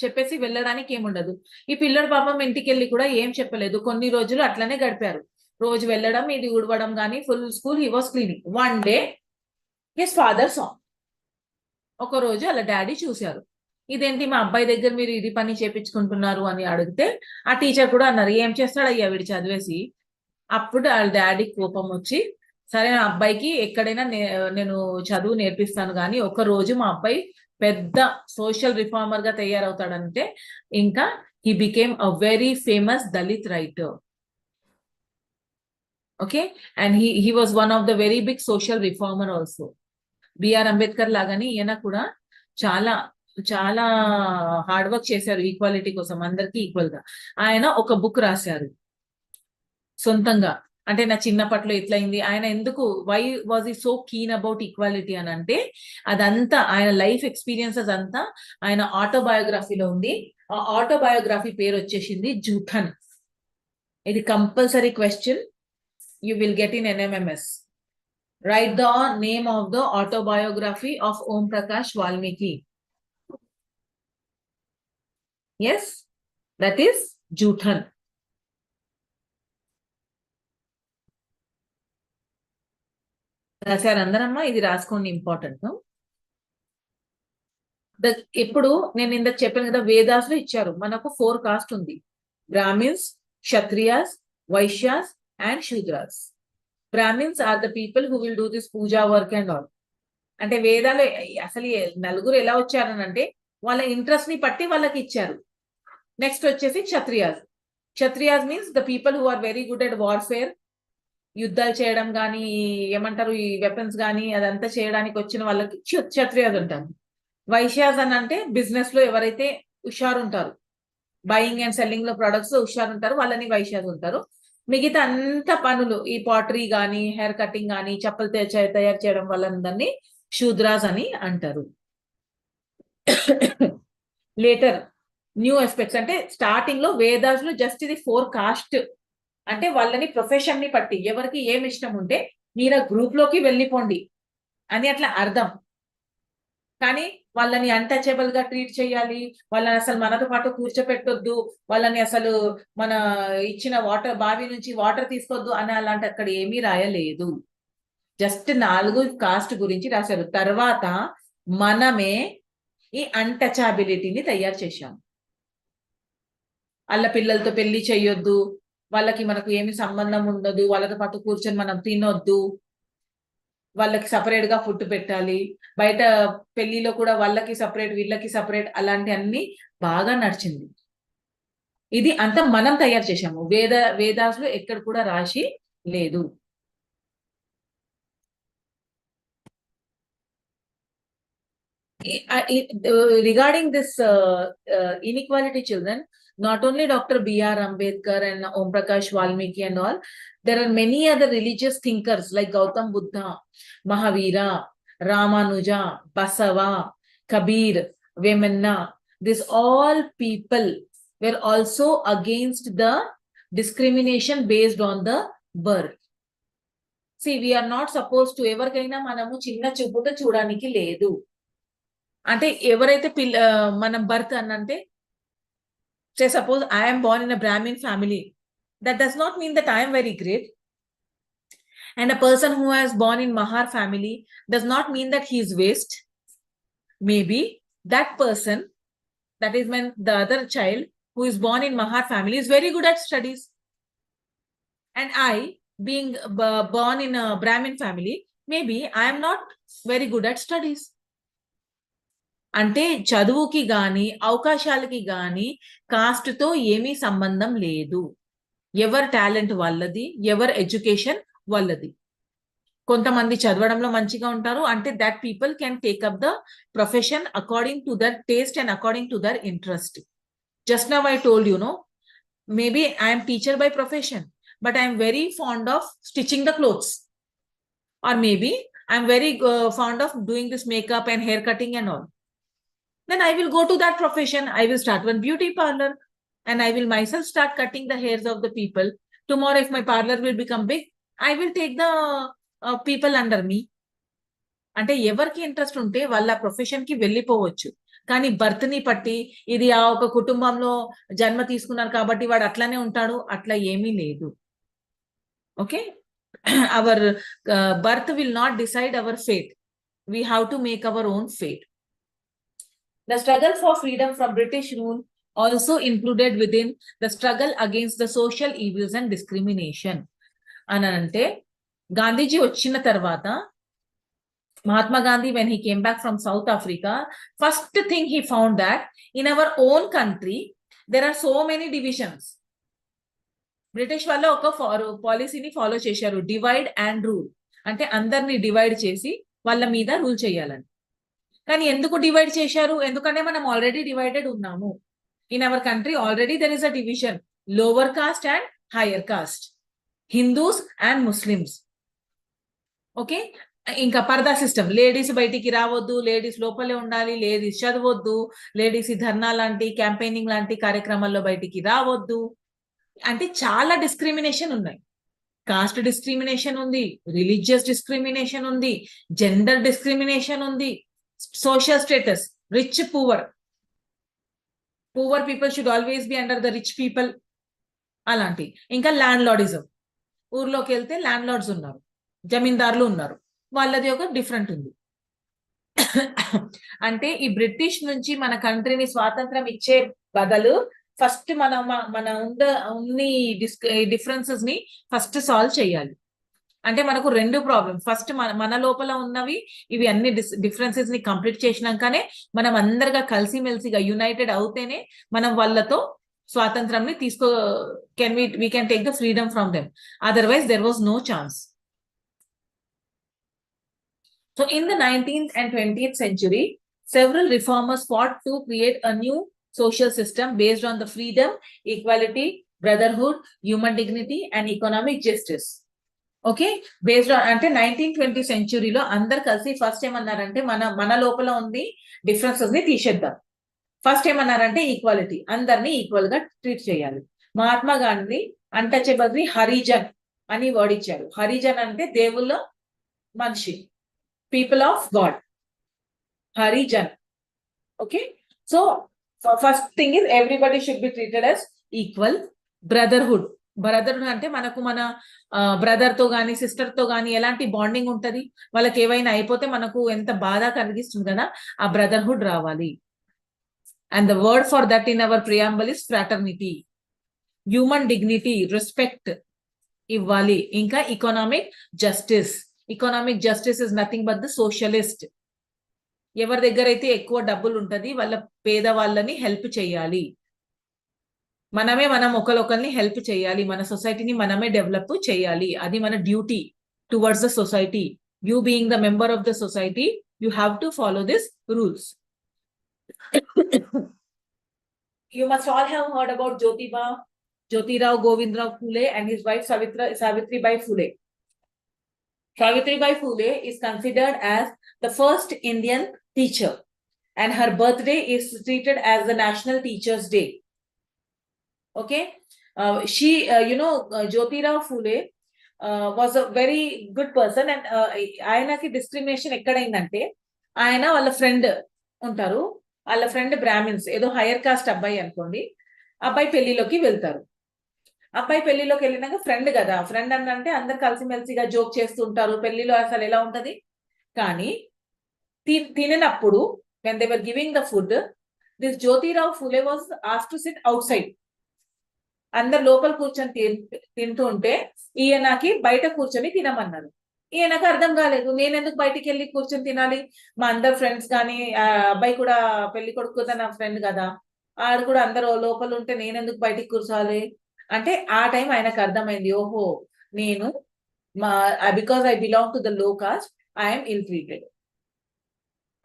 చెప్పేసి వెళ్ళడానికి ఏముండదు. ఈ పిల్లడు పాపం ఇంటికి వెళ్ళి కూడా ఏం చెప్పలేదు, కొన్ని రోజులు అట్లనే గడిపారు. రోజు వెళ్ళడం, ఇది ఉడవడం కానీ full school he was cleaning. One day his father saw, ఒక రోజు అలా డాడీ చూశారు, ఇదేంటి మా అబ్బాయి దగ్గర మీరు ఇది పని చేపించుకుంటున్నారు అని అడిగితే ఆ టీచర్ కూడా అన్నారు, ఏం చేస్తాడయ్యా వీడు చదివేసి. అప్పుడు వాళ్ళ డాడీ కోపం వచ్చి, సరే నా అబ్బాయికి ఎక్కడైనా నేను చదువు నేర్పిస్తాను కానీ ఒక రోజు మా అబ్బాయి పెద్ద సోషల్ రిఫార్మర్ గా తయారవుతాడంటే, ఇంకా he became a very famous Dalit writer. Okay, and he was one of the very big social reformer also. B R Ambedkar లాగానే ఈయన కూడా చాలా చాలా హార్డ్ వర్క్ చేశారు ఈక్వాలిటీ కోసం, అందరికీ ఈక్వల్ గా. ఆయన ఒక బుక్ రాశారు సొంతంగా. అంటే నా చిన్నప్పట్లో ఇట్లయింది, ఆయన ఎందుకు, వై వాజ్ ఈ సో కీన్ అబౌట్ ఈక్వాలిటీ అని అంటే, అదంతా ఆయన లైఫ్ ఎక్స్పీరియన్సెస్ అంతా ఆయన ఆటోబయోగ్రఫీలో ఉంది. ఆ ఆటోబయోగ్రఫీ పేరు వచ్చేసింది జూఠన్. ఇది compulsory question you will get in NMMS. Write the name of the autobiography of Om Prakash Valmiki. Yes, that is Juthan. రాశారు అందరమ్మా, ఇది రాసుకోండి, ఇంపార్టెంట్. ఇప్పుడు నేను ఇందాక చెప్పాను కదా, వేదాస్ లో ఇచ్చారు మనకు 4 కాస్ట్ ఉంది. Brahmins, Kshatriyas, Vaishyas and Shudras. Brahmins are the people who will do this puja work and all. అంటే వేదాలు అసలు నలుగురు ఎలా వచ్చారనంటే వాళ్ళ ఇంట్రెస్ట్ ని పట్టి వాళ్ళకి ఇచ్చారు. నెక్స్ట్ వచ్చేసి Kshatriyas. Kshatriyas means the people who are very good at warfare, యుద్ధాలు చేయడం కానీ ఏమంటారు ఈ వెపన్స్ కానీ అదంతా చేయడానికి వచ్చిన వాళ్ళకి క్షత్రియాస్ అంటారు. వైశ్యాస్ అని అంటే బిజినెస్ లో ఎవరైతే హుషారు ఉంటారు, బయింగ్ అండ్ సెల్లింగ్ లో ప్రొడక్ట్స్ హుషారు ఉంటారు, వాళ్ళని వైశ్యాస్ ఉంటారు. మిగతా అంత పనులు ఈ పాటరీ గానీ హెయిర్ కటింగ్ గానీ చెప్పలు తయారు చేయడం వాళ్ళందరినీ శూద్రాస్ అని అంటారు. లేటర్ న్యూ ఎస్పెక్ట్స్ అంటే స్టార్టింగ్ లో వేదాస్ లో జస్ట్ ఇది 4 కాస్ట్ అంటే వాళ్ళని ప్రొఫెషన్ ని పట్టి ఎవరికి ఏమి ఇష్టం ఉంటే మీరు ఆ గ్రూప్ లోకి వెళ్ళిపోండి అని అట్లా అర్థం. కానీ వాళ్ళని అన్టచబుల్ గా ట్రీట్ చేయాలి, వాళ్ళని అసలు మనతో పాటు కూర్చోపెట్టొద్దు, వాళ్ళని అసలు మన ఇచ్చిన వాటర్ బావి నుంచి వాటర్ తీసుకోవద్దు అని అలాంటి అక్కడ ఏమీ రాయలేదు. జస్ట్ 4 కాస్ట్ గురించి రాశారు. తర్వాత మనమే ఈ అన్టచబిలిటీని తయారు చేశాం. వాళ్ళ పిల్లలతో పెళ్లి చేయొద్దు, వాళ్ళకి మనకు ఏమి సంబంధం ఉండదు, వాళ్ళతో పాటు కూర్చొని మనం తినొద్దు, వాళ్ళకి సపరేట్ గా ఫుడ్ పెట్టాలి, బయట పెళ్లిలో కూడా వాళ్ళకి సపరేట్ వీళ్ళకి సపరేట్ అలాంటి అన్ని బాగా నడిచింది. ఇది అంతా మనం తయారు చేశాము, వేదాస్ లో ఎక్కడ కూడా రాసి లేదు. Regarding this inequality, children, not only Dr. B.R. Ambedkar and Om Prakash Valmiki and all, there are many other religious thinkers like Gautam Buddha, Mahavira, Ramanuja, Basava, Kabir, Vemanna. These all people were also against the discrimination based on the birth. See, we are not supposed to ఎవరికైనా మనము చిన్న చూపుతో చూడడానికి లేదు. అంటే ఎవరైతే మనం birth అని అంటే say suppose I am born in a Brahmin family, that does not mean that I am very great, and a person who has born in Mahar family does not mean that he is waste. Maybe that person, that is when the other child who is born in Mahar family is very good at studies, and I being born in a Brahmin family, maybe I am not very good at studies. అంటే చదువుకి గాని అవకాశాలకి గాని cost తో ఏమీ సంబంధం లేదు. ఎవరి talent వాళ్ళది, ఎవరి ఎడ్యుకేషన్ వాళ్ళది. కొంతమంది చదవడంలో మంచిగా ఉంటారు అంటే that people can take up the profession according to their taste and according to their interest. Just now I told you know, maybe I'm teacher by profession, but I'm very fond of stitching the clothes, or maybe I'm very fond of doing this makeup and hair cutting and all. Then I will go to that profession. I will start one beauty parlor and I will myself start cutting the hairs of the people. Tomorrow, if my parlor will become big, I will take the people under me. అంటే ఎవరికి interest ఉంటే వాళ్ళ profession కి వెళ్ళిపోవచ్చు. కానీ birth ని పట్టి ఇది ఆ ఒక కుటుంబంలో జన్మ తీసుకున్నారు కాబట్టి వాడు అట్లానే ఉంటాడు, అట్లా ఏమీ లేదు. Okay, hour birth will not decide our fate. We have to make our own fate. The struggle for freedom from British rule also included within the struggle against the social evils and discrimination. Anante Gandhiji వచ్చిన తర్వాత, Mahatma Gandhi, when he came back from South Africa, first thing he found that in our own country there are so many divisions. British వాళ్ళు ఒక పాలసీని follow చేశారు, divide and rule. అంటే అందరినీ divide చేసి వాళ్ళ మీద రూల్ చేయాలని. కానీ ఎందుకు డివైడ్ చేశారు? ఎందుకంటే మనం ఆల్రెడీ డివైడెడ్ ఉన్నాము. In our country already there is a division, lower caste and higher cost, Hindus and Muslims. Okay, ఇంకా పర్దా సిస్టమ్, లేడీస్ బయటికి రావద్దు, లేడీస్ లోపలే ఉండాలి, లేడీస్ చదవద్దు, లేడీస్ ధర్నా లాంటి క్యాంపెయినింగ్ లాంటి కార్యక్రమాల్లో బయటికి రావద్దు. అంటే చాలా డిస్క్రిమినేషన్ ఉన్నాయి. కాస్ట్ డిస్క్రిమినేషన్ ఉంది, రిలీజియస్ డిస్క్రిమినేషన్ ఉంది, జెండర్ డిస్క్రిమినేషన్ ఉంది, social status, rich, poor people should always be under the rich people. అలాంటి ఇంకా ల్యాండ్ లార్డిజం, ఊర్లోకి వెళ్తే ల్యాండ్ లార్డ్స్ ఉన్నారు, జమీందారులు ఉన్నారు, వాళ్ళది ఒక డిఫరెంట్ ఉంది. అంటే ఈ బ్రిటిష్ నుంచి మన కంట్రీని స్వాతంత్రం ఇచ్చే బదులు ఫస్ట్ మన ఉన్ని డిఫరెన్సెస్ ని ఫస్ట్ సాల్వ్ చేయాలి. అంటే మనకు రెండు ప్రాబ్లమ్స్, ఫస్ట్ మన లోపల ఉన్నవి ఇవి అన్ని డిఫరెన్సెస్ ని కంప్లీట్ చేసినాకనే మనం అందరిగా కలిసిమెలిసిగా యునైటెడ్ అవుతేనే మనం వాళ్ళతో స్వాతంత్రంని we can take the freedom from them. Otherwise there was no chance. So in the 19th and 20th century, several reformers fought to create a new social system based on the freedom, equality, brotherhood, human dignity and economic justice. Okay, based on అంటే 1920 సెంచురీలో అందరు కలిసి first ఏమన్నారంటే మన లోపల ఉంది differences ని తీసేద్దాం. First ఏమన్నారంటే ఈక్వాలిటీ, అందరినీ ఈక్వల్ గా ట్రీట్ చేయాలి. మహాత్మా గాంధీ అన్టచబుల్ ని హరిజన్ అని వర్డ్ ఇచ్చారు. హరిజన్ అంటే దేవుళ్ళ మనిషి, people of God, Harijan. Okay, so first thing is everybody should be treated as equal. Brotherhood అంటే మనకు మన బ్రదర్ తో గానీ సిస్టర్ తో గానీ ఎలాంటి బాండింగ్ ఉంటది, వాళ్ళకి ఏవైనా అయిపోతే మనకు ఎంత బాధ కలిగిస్తుంది కదా, ఆ బ్రదర్హుడ్ రావాలి. And the word for that in our preamble is fraternity. Human dignity, respect ఇవ్వాలి. ఇంకా economic justice. Economic justice is nothing but the socialist. ఎవరి దగ్గర అయితే ఎక్కువ డబ్బులు ఉంటది వాళ్ళ పేదవాళ్ళని హెల్ప్ చేయాలి. మనం ఒకరిని హెల్ప్ చేయాలి, మన సొసైటీని మనమే డెవలప్ చేయాలి. అది మన duty towards the society. You being the member of the society, you have to follow this rules. You must all have heard about Jyotirao Govindrao Phule and his wife Savitribai Phule. Savitribai Phule is considered as the first Indian teacher, and her birthday is treated as the National Teachers' Day. Okay, she Jyotirao Phule was a very good person, and ఆయనకి discrimination ఎక్కడైందంటే, ఆయన వాళ్ళ friend ఉంటారు, వాళ్ళ friend Brahmins, ఏదో hire cost అబ్బాయి అనుకోండి. అబ్బాయి పెళ్లిలోకి వెళ్తారు. అబ్బాయి పెళ్లిలోకి వెళ్ళినాక ఫ్రెండ్ కదా, ఫ్రెండ్ అంటే అందరు కలిసిమెలిసిగా జోక్ చేస్తుంటారు. పెళ్లిలో అసలు ఎలా ఉంటది, కానీ తినప్పుడు when they were giving the food, this Jyotirao Phule was asked to sit outside. అందరు లోపల కూర్చొని తింటూ ఉంటే ఈయనకి బయట కూర్చొని తినమన్నారు. ఈయనకు అర్థం కాలేదు, నేను ఎందుకు బయటికి వెళ్ళి కూర్చొని తినాలి, మా అందరు ఫ్రెండ్స్ కానీ అబ్బాయి కూడా పెళ్లి కొడుకు నా ఫ్రెండ్ కదా, ఆడు కూడా అందరూ లోపల ఉంటే నేను ఎందుకు బయటికి కూర్చోవాలి అంటే, ఆ టైం ఆయనకు అర్థమైంది, ఓహో నేను because I belong to the low cost, I'm ill treated.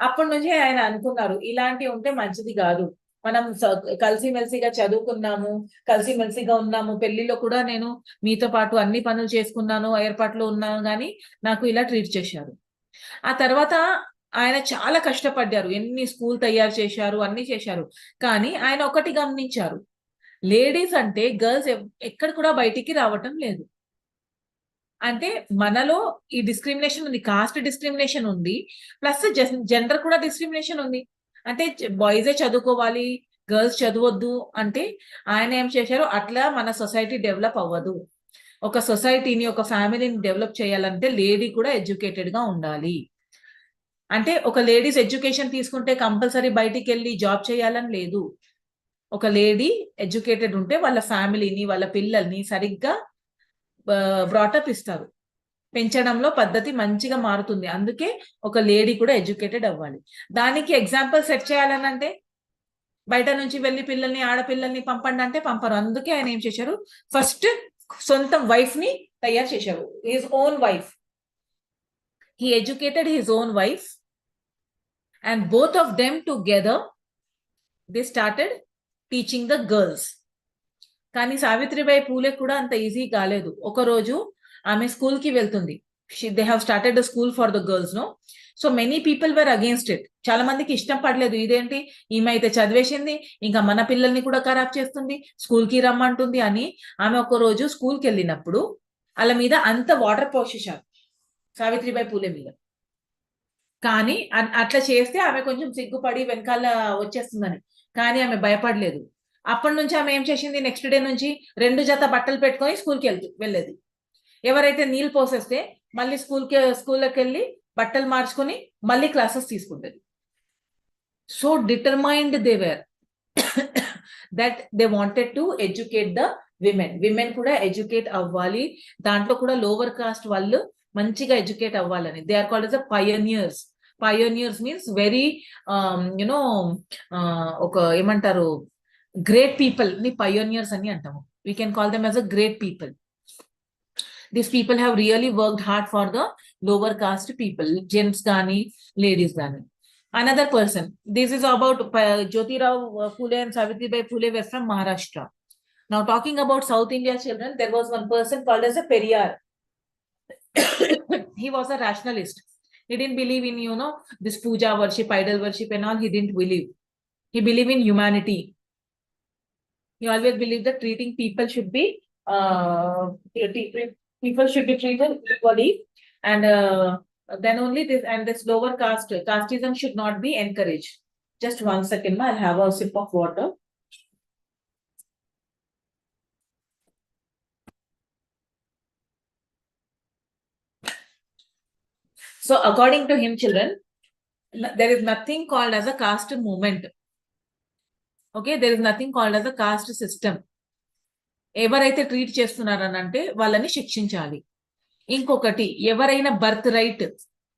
అప్పటి నుంచి ఆయన అనుకున్నారు ఇలాంటి ఉంటే మంచిది కాదు, మనం కలిసిమెలిసిగా చదువుకున్నాము, కలిసిమెలిసిగా ఉన్నాము, పెళ్లిలో కూడా నేను మీతో పాటు అన్ని పనులు చేసుకున్నాను, ఏర్పాట్లు ఉన్నాను, కానీ నాకు ఇలా ట్రీట్ చేశారు. ఆ తర్వాత ఆయన చాలా కష్టపడ్డారు, ఎన్ని స్కూల్ తయారు చేశారు, అన్ని చేశారు. కానీ ఆయన ఒకటి గమనించారు, లేడీస్ అంటే గర్ల్స్ ఎక్కడ కూడా బయటికి రావటం లేదు. అంటే మనలో ఈ డిస్క్రిమినేషన్ ఉంది, కాస్ట్ డిస్క్రిమినేషన్ ఉంది, ప్లస్ జెండర్ కూడా డిస్క్రిమినేషన్ ఉంది. అంటే బాయ్సే చదువుకోవాలి, గర్ల్స్ చదవద్దు అంటే ఆయన ఏం చేశారు, అట్లా మన సొసైటీ డెవలప్ అవ్వదు. ఒక సొసైటీని, ఒక ఫ్యామిలీని డెవలప్ చేయాలంటే లేడీ కూడా ఎడ్యుకేటెడ్ గా ఉండాలి. అంటే ఒక లేడీస్ ఎడ్యుకేషన్ తీసుకుంటే కంపల్సరీ బయటికి వెళ్ళి జాబ్ చేయాలని లేదు. ఒక లేడీ ఎడ్యుకేటెడ్ ఉంటే వాళ్ళ ఫ్యామిలీని, వాళ్ళ పిల్లల్ని సరిగ్గా బ్రాటప్ ఇస్తారు, పెంచడంలో పద్ధతి మంచిగా మారుతుంది. అందుకే ఒక లేడీ కూడా ఎడ్యుకేటెడ్ అవ్వాలి. దానికి ఎగ్జాంపుల్ సెట్ చేయాలనంటే బయట నుంచి వెళ్ళి పిల్లల్ని, ఆడపిల్లల్ని పంపండి అంటే పంపరు. అందుకే ఆయన ఏం చేశారు, ఫస్ట్ సొంత వైఫ్ ని తయారు చేశారు, his own wife. He educated his own wife and both of them together they started teaching the girls. కానీ సావిత్రిబాయి పూలే కూడా అంత ఈజీ కాలేదు. ఒక రోజు ఆమె స్కూల్ కి వెళ్తుంది, they have started the school for the girls no. So many people were against it. చాలా మందికి ఇష్టం పడలేదు, ఇదేంటి ఈమె అయితే చదివేసింది, ఇంకా మన పిల్లల్ని కూడా ఖరాబ్ చేస్తుంది, స్కూల్ కి రమ్మంటుంది అని. ఆమె ఒక రోజు స్కూల్ కి వెళ్ళినప్పుడు వాళ్ళ మీద అంత వాటర్ పోసేశారు, సావిత్రిబాయి పూలే మీద. కానీ అట్లా చేస్తే ఆమె కొంచెం సిగ్గుపడి వెనకాల వచ్చేస్తుందని, కానీ ఆమె భయపడలేదు. అప్పటి నుంచి ఆమె ఏం చేసింది, నెక్స్ట్ డే నుంచి 2 జత బట్టలు పెట్టుకొని స్కూల్కి వెళ్ళేది. ఎవరైతే నీళ్ళు పోసేస్తే మళ్ళీ స్కూల్లోకి వెళ్ళి బట్టలు మార్చుకొని మళ్ళీ క్లాసెస్ తీసుకుంటుంది. So determined they were. that they wanted to educate the women కూడా ఎడ్యుకేట్ అవ్వాలి, దాంట్లో కూడా లోవర్ కాస్ట్ వాళ్ళు మంచిగా ఎడ్యుకేట్ అవ్వాలని. దే are called as a pioneers means very you know ఒక ఏమంటారు గ్రేట్ పీపుల్ ని pioneers అని అంటాము. We can call them as a great people. These people have really worked hard for the lower caste people, gents gani, ladies gani. Another person, this is about Jyotirao Phule and Savitribai Phule were from Maharashtra. Now talking about South India children, there was one person called as a Periyar. He was a rationalist. He didn't believe in, this puja worship, idol worship and all. He didn't believe. He believed in humanity. He always believed that treating people should be treated equally, and then only this lower casteism should not be encouraged. Just 1 second, I'll have a sip of water. So according to him, children, there is nothing called as a caste movement. Okay, there is nothing called as a caste system. ఎవరైతే treat చేస్తున్నారని అంటే వాళ్ళని శిక్షించాలి. ఇంకొకటి, ఎవరైనా birth right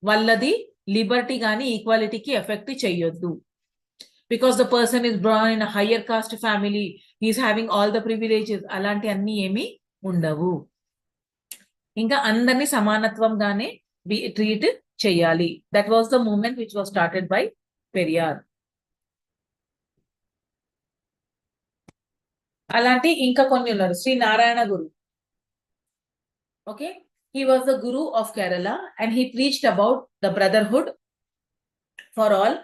వాళ్ళది Liberty కానీ ఈక్వాలిటీకి effect చేయొద్దు. Because the person is born in a higher caste family, he is having all the privileges, అలాంటి అన్ని ఏమి ఉండవు. ఇంకా అందరినీ సమానత్వంగానే ట్రీట్ చేయాలి. That was the moment which was started by Periyar. అలాంటి ఇంకా కొన్ని ఉన్నారు. శ్రీ నారాయణ గురు. Okay, he was the guru of Kerala and he preached about the brotherhood for all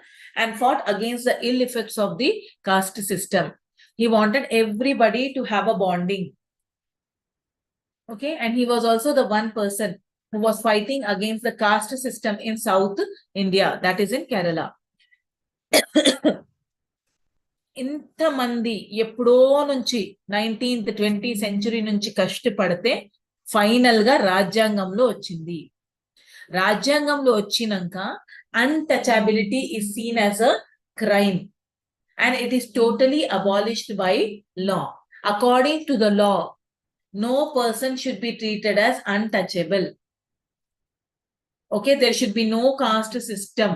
and fought against the ill effects of the caste system. He wanted everybody to have a bonding. Okay, and he was also the one person who was fighting against the caste system in South India, that is in Kerala. ఇంతమంది ఎప్పుడో నుంచి 19th 20th century నుంచి కష్టపడితే final గా రాజ్యాంగంలో వచ్చింది. రాజ్యాంగంలో వచ్చినాక untouchability is seen as a crime and it is totally abolished by law. According to the law, no person should be treated as untouchable. Okay, there should be no caste system.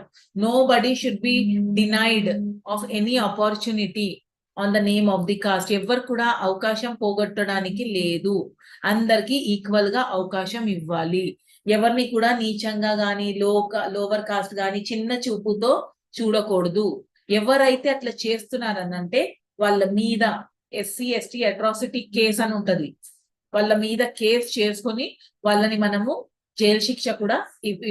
Nobody should be denied of any opportunity on the name of the caste. ఎవరు కూడా అవకాశం పోగొట్టడానికి లేదు. అందరికి equal గా అవకాశం ఇవ్వాలి. ఎవరిని కూడా నీచంగా గాని లోవర్ కాస్ట్ గాని చిన్న చూపుతో చూడకూడదు. ఎవరైతే అట్లా చేస్తున్నారనంటే వాళ్ళ మీద SC/ST అట్రాసిటీ కేసు అని ఉంటది. వాళ్ళ మీద కేసు చేసుకొని వాళ్ళని మనము జైలు శిక్ష కూడా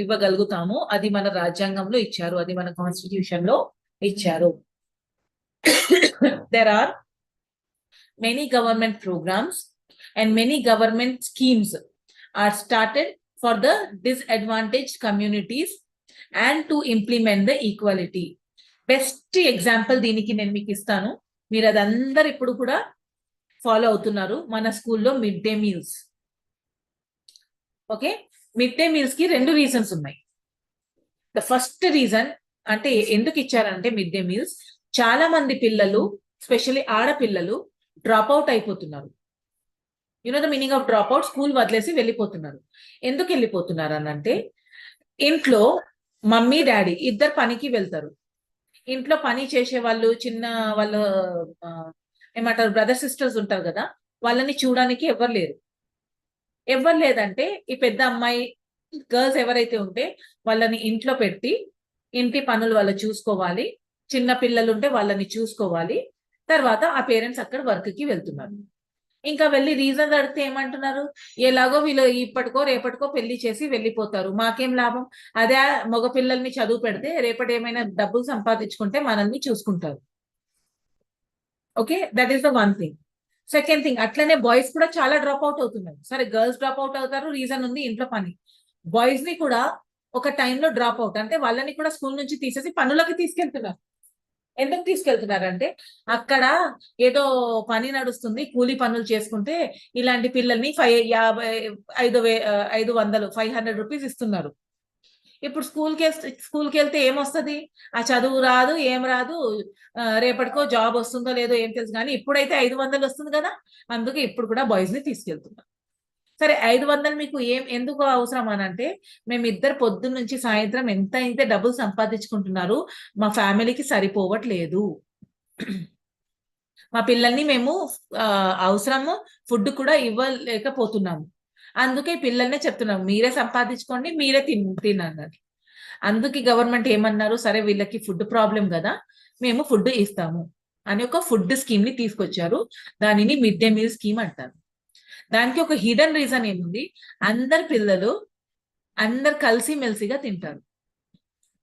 ఇవ్వగలుగుతాము. అది మన రాజ్యాంగంలో ఇచ్చారు, అది మన కాన్స్టిట్యూషన్ లో ఇచ్చారు. There are many government programs and many government schemes are started for the disadvantaged communities and to implement the equality. Best example దీనికి నేను మీకు ఇస్తాను. మీరు అది అందరు ఇప్పుడు కూడా ఫాలో అవుతున్నారు. మన స్కూల్లో mid day meals. Okay, mid day meals కి 2 రీజన్స్ ఉన్నాయి. ద ఫస్ట్ రీజన్ అంటే ఎందుకు ఇచ్చారంటే మిడ్ డే మీల్స్ చాలా మంది పిల్లలు, స్పెషల్లీ ఆడపిల్లలు డ్రాప్ అవుట్ అయిపోతున్నారు. The meaning of drop out, school వదిలేసి వెళ్ళిపోతున్నారు. ఎందుకు వెళ్ళిపోతున్నారు అని అంటే, ఇంట్లో మమ్మీ డాడీ ఇద్దరు పనికి వెళ్తారు. ఇంట్లో పని చేసే వాళ్ళు వాళ్ళు ఏమంటారు బ్రదర్ సిస్టర్స్ ఉంటారు కదా, వాళ్ళని చూడడానికి ఎవరు లేరు. ఎవరు లేదంటే ఈ పెద్ద అమ్మాయి గర్ల్స్ ఎవరైతే ఉంటే వాళ్ళని ఇంట్లో పెట్టి ఇంటి పనులు వాళ్ళు చూసుకోవాలి. చిన్న పిల్లలు ఉంటే వాళ్ళని చూసుకోవాలి. తర్వాత ఆ పేరెంట్స్ అక్కడ వర్క్ కి వెళ్తున్నారు. ఇంకా వెళ్ళి రీజన్ అడిగితే ఏమంటున్నారు, ఎలాగో వీళ్ళు ఇప్పటికో రేపటికో పెళ్లి చేసి వెళ్ళిపోతారు, మాకేం లాభం, అదే మగ పిల్లల్ని చదువు పెడితే రేపటి ఏమైనా డబ్బులు సంపాదించుకుంటే మనల్ని చూసుకుంటారు. Okay, that is the one thing. Second thing, అట్లనే బాయ్స్ కూడా చాలా డ్రాప్ అవుట్ అవుతున్నారు. సరే, గర్ల్స్ డ్రాప్ అవుట్ అవుతారు, రీజన్ ఉంది ఇంట్లో పని. బాయ్స్ ని కూడా ఒక టైంలో డ్రాప్ అవుట్ అంటే వాళ్ళని కూడా స్కూల్ నుంచి తీసేసి పనులకి తీసుకెళ్తున్నారు. ఎందుకు తీసుకెళ్తున్నారంటే అక్కడ ఏదో పని నడుస్తుంది, కూలీ పనులు చేసుకుంటే ఇలాంటి పిల్లల్ని 500 రూపీస్ ఇస్తున్నారు. ఇప్పుడు స్కూల్కి వెళ్తే ఏమొస్తుంది? ఆ చదువు రాదు, ఏం రాదు. రేపటికో జాబ్ వస్తుందో లేదో ఏం తెలుసు, కానీ ఇప్పుడైతే 500 వస్తుంది కదా, అందుకే ఇప్పుడు కూడా బాయ్స్ ని తీసుకెళ్తున్నారు. సరే, 500 మీకు ఎందుకు అవసరం అని అంటే, మేమిద్దరు పొద్దున్న నుంచి సాయంత్రం ఎంత అయితే డబ్బులు సంపాదించుకుంటున్నారు, మా ఫ్యామిలీకి సరిపోవట్లేదు. మా పిల్లల్ని మేము అవసరము ఫుడ్ కూడా ఇవ్వలేకపోతున్నాము. అందుకే పిల్లల్నే చెప్తున్నాము, మీరే సంపాదించుకోండి, మీరే తినండి. అందుకే గవర్నమెంట్ ఏమన్నారు, సరే వీళ్ళకి ఫుడ్ ప్రాబ్లం కదా, మేము ఫుడ్ ఇస్తాము అని ఒక ఫుడ్ స్కీమ్ ని తీసుకొచ్చారు. దానిని మిడ్ డే మీల్ స్కీమ్ అంటారు. దానికి ఒక హిడెన్ రీజన్ ఏముంది, అందరు పిల్లలు అందరు కలిసి మెలిసిగా తింటారు.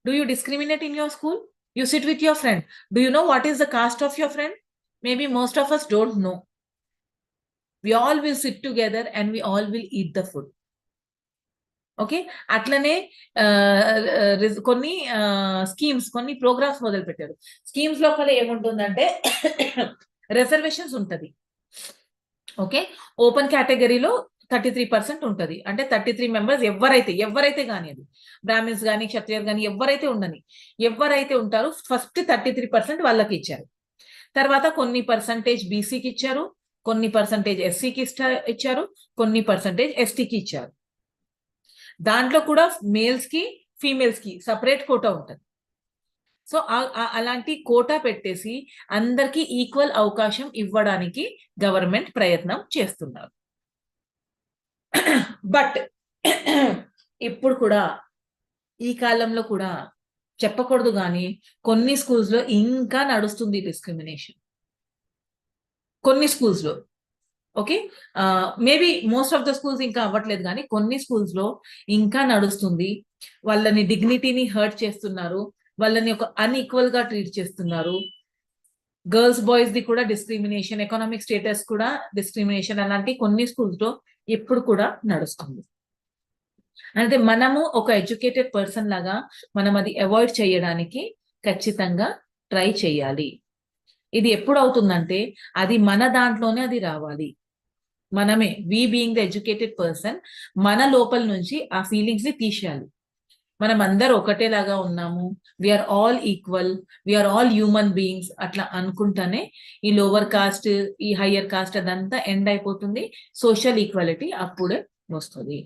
Do you discriminate in your school? You sit with your friend. Do you know what is the caste of your friend? Maybe most of us don't know. We all will sit together and we all will eat the food. Okay, అట్లనే కొన్ని schemes, కొన్ని programmes మొదలు పెట్టారు. Schemes లోపల ఏముంటుందంటే reservations ఉంటది. Okay, open కేటగిరీలో 33% ఉంటది. అంటే 33 మెంబర్స్ ఎవరైతే కానీ, అది బ్రాహ్మిన్స్ కానీ క్షత్రియర్ కానీ ఎవరైతే ఉంటారో ఫస్ట్ 33% వాళ్ళకి ఇచ్చారు. తర్వాత కొన్ని పర్సంటేజ్ బీసీకి ఇచ్చారు, కొన్ని పర్సంటేజ్ ఎస్సీకి ఇచ్చారు, కొన్ని పర్సంటేజ్ ఎస్టీకి ఇచ్చారు. దాంట్లో కూడా మేల్స్ కి ఫీమేల్స్ కి సపరేట్ కోటా ఉంటుంది. సో అలాంటి కోటా పెట్టేసి అందరికి ఈక్వల్ అవకాశం ఇవ్వడానికి గవర్నమెంట్ ప్రయత్నం చేస్తున్నారు. బట్ ఇప్పుడు కూడా, ఈ కాలంలో కూడా చెప్పకూడదు కానీ, కొన్ని స్కూల్స్ లో ఇంకా నడుస్తుంది డిస్క్రిమినేషన్. కొన్ని స్కూల్స్ లో, okay, maybe most of the schools ఇంకా అవ్వట్లేదు, కానీ కొన్ని స్కూల్స్ లో ఇంకా నడుస్తుంది. వాళ్ళని డిగ్నిటీని హర్ట్ చేస్తున్నారు, వాళ్ళని ఒక అన్ఈక్వల్ గా ట్రీట్ చేస్తున్నారు. గర్ల్స్ బాయ్స్ ది కూడా డిస్క్రిమినేషన్, ఎకనామిక్ స్టేటస్ కూడా డిస్క్రిమినేషన్, అలాంటి కొన్ని స్కూల్స్ లో ఇప్పుడు కూడా నడుస్తుంది. అంటే మనము ఒక ఎడ్యుకేటెడ్ పర్సన్ లాగా మనం అది అవాయిడ్ చేయడానికి ఖచ్చితంగా ట్రై చేయాలి. ఇది ఎప్పుడు అవుతుందంటే, అది మన దాంట్లోనే అది రావాలి. మనమే, వి బీయింగ్ ద ఎడ్యుకేటెడ్ పర్సన్, మన లోపల నుంచి ఆ ఫీలింగ్స్ ని తీసేయాలి. మనం అందరు ఒకటేలాగా ఉన్నాము, we are all equal, we are all human beings, అట్లా అనుకుంటానే ఈ లోవర్ కాస్ట్, ఈ హయ్యర్ కాస్ట్ అదంతా ఎండ్ అయిపోతుంది. సోషల్ ఈక్వాలిటీ అప్పుడే వస్తుంది.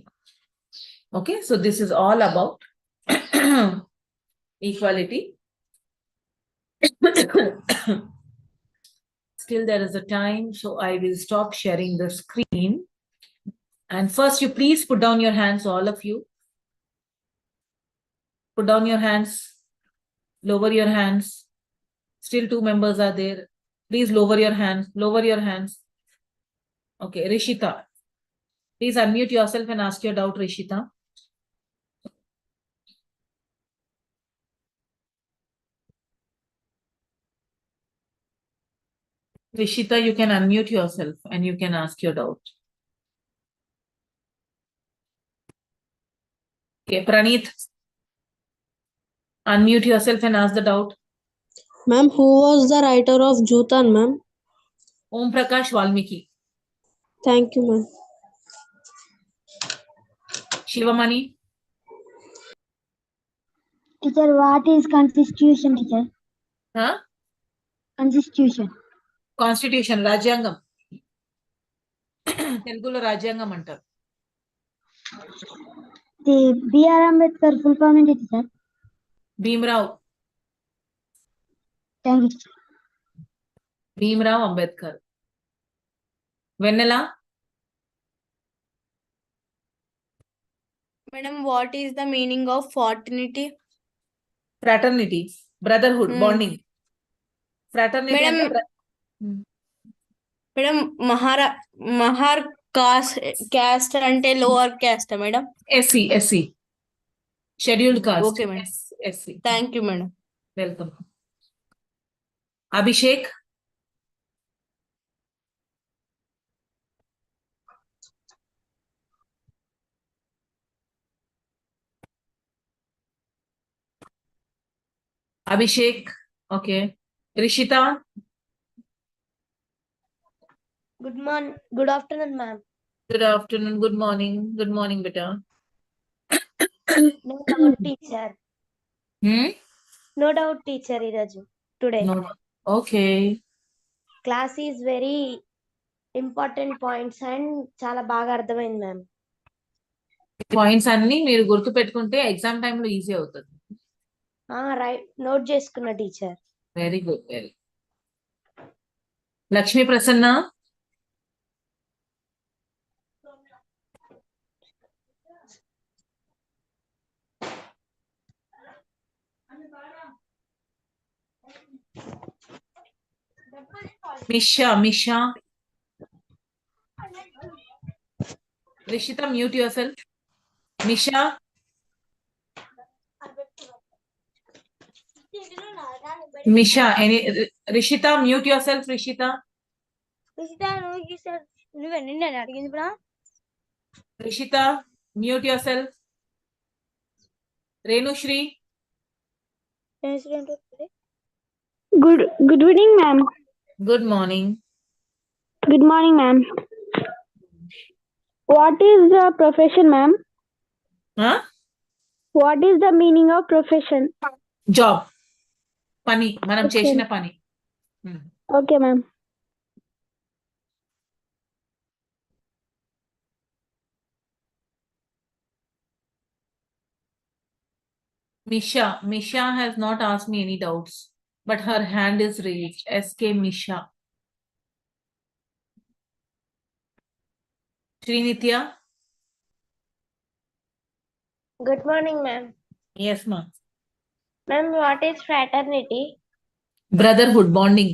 Okay, so this is all about equality. Still there is a time, so I will stop sharing the screen. And first, you please put down your hands, all of you. Put down your hands, lower your hands. Still 2 members are there. Please lower your hands. Okay, Rishita, please unmute yourself and ask your doubt, Rishita. Rishita, you can unmute yourself and you can ask your doubt. Okay, Praneeth, unmute yourself and ask the doubt. Ma'am, who was the writer of Jutan, ma'am? Om Prakash Valmiki. Thank you, ma'am. Shivamani. Teacher, what is constitution, teacher? Huh? Constitution. Constitution, రాజ్యాంగం. తెలుగులో రాజ్యాంగం అంటారు. The B.R. Ambedkar full form ఏంటి teacher? Bhimrao. Thank you, teacher. Bhimrao Ambedkar. Vennela. Madam, what is the meaning of fraternity? Fraternity, brotherhood, bonding. Fraternity Madam, అంటే Madam, Mahar caste అంటే lower caste, madam? SC, scheduled caste. Okay, madam. SC. Thank you, madam. Welcome. Abhishek. Abhishek, okay. Rishita. Good afternoon, ma'am. Good afternoon, good morning, beta. No doubt, teacher. Hmm? No doubt, teacher, Iraju. Today. No. Okay. Class is very important points and చాలా బాగా అర్థమైంది ma'am. Points అన్ని మీరు గుర్తు పెట్టుకుంటే exam టైంలో easy అవుతుంది. Right, note చేసుకున్న teacher. Very good, very. Lakshmi Prasanna. Misha. Rishita, mute yourself. Misha. Rishita, mute yourself, Rishita. Rishita, mute yourself. Renushri. Good evening, ma'am. Good morning. Good morning, ma'am. What is the profession, ma'am? Huh? What is the meaning of profession? Job. Pani. Manam Okay. chesina pani. Okay, ma'am. Misha has not asked me any doubts, but her hand is raised. SK Misha. Srinitya. Good morning, ma'am. Yes, ma. Ma'am, what is fraternity? Brotherhood, bonding.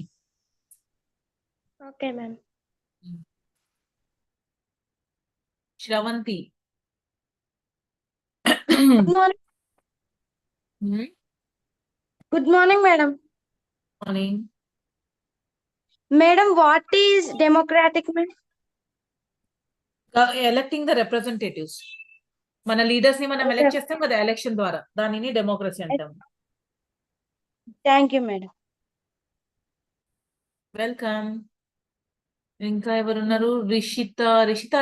Okay, ma'am. Shravanti. Good morning. Good morning, madam. Morning. Madam, what is democratic, ma'am? Electing the representatives. మన leaders ని మనం elect చేస్తాం కదా election ద్వారా, దానిని democracy అంటాం. Thank you madam. Welcome. ఇంకా ఎవరున్నారు? రిషిత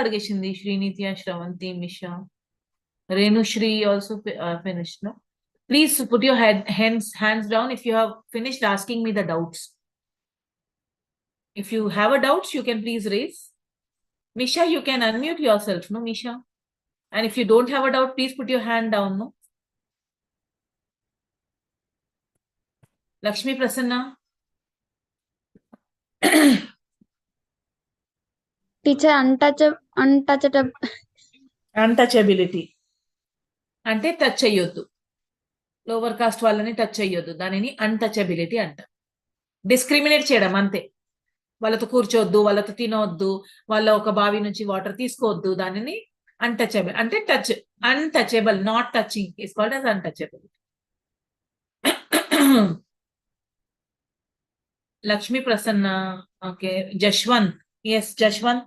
అడిగేసింది. Srinitya, Sravanthi, Misha, Renusri also finish. No, please put your hands down if you have finished asking me the doubts. If you have a doubts, you can please raise. Misha, you can unmute yourself, no, Misha? And if you don't have a doubt, please put your hand down, no? Lakshmi Prasanna. Teacher, untouchability అంటే touch చెయ్యొద్దు. Lower caste వాళ్ళని touch చెయ్యొద్దు, దానిని untouchability అంటారు. Discriminate చేయడం అంతే. వాళ్ళతో కూర్చోవద్దు, వాళ్ళతో తినవద్దు, వాళ్ళ ఒక బావి నుంచి వాటర్ తీసుకోవద్దు, దానిని అన్టచబుల్ అంటే touch. Untouchable, not touching is called as untouchable. Lakshmi Prasanna. Okay. Jashwanth. Yes Jashwanth.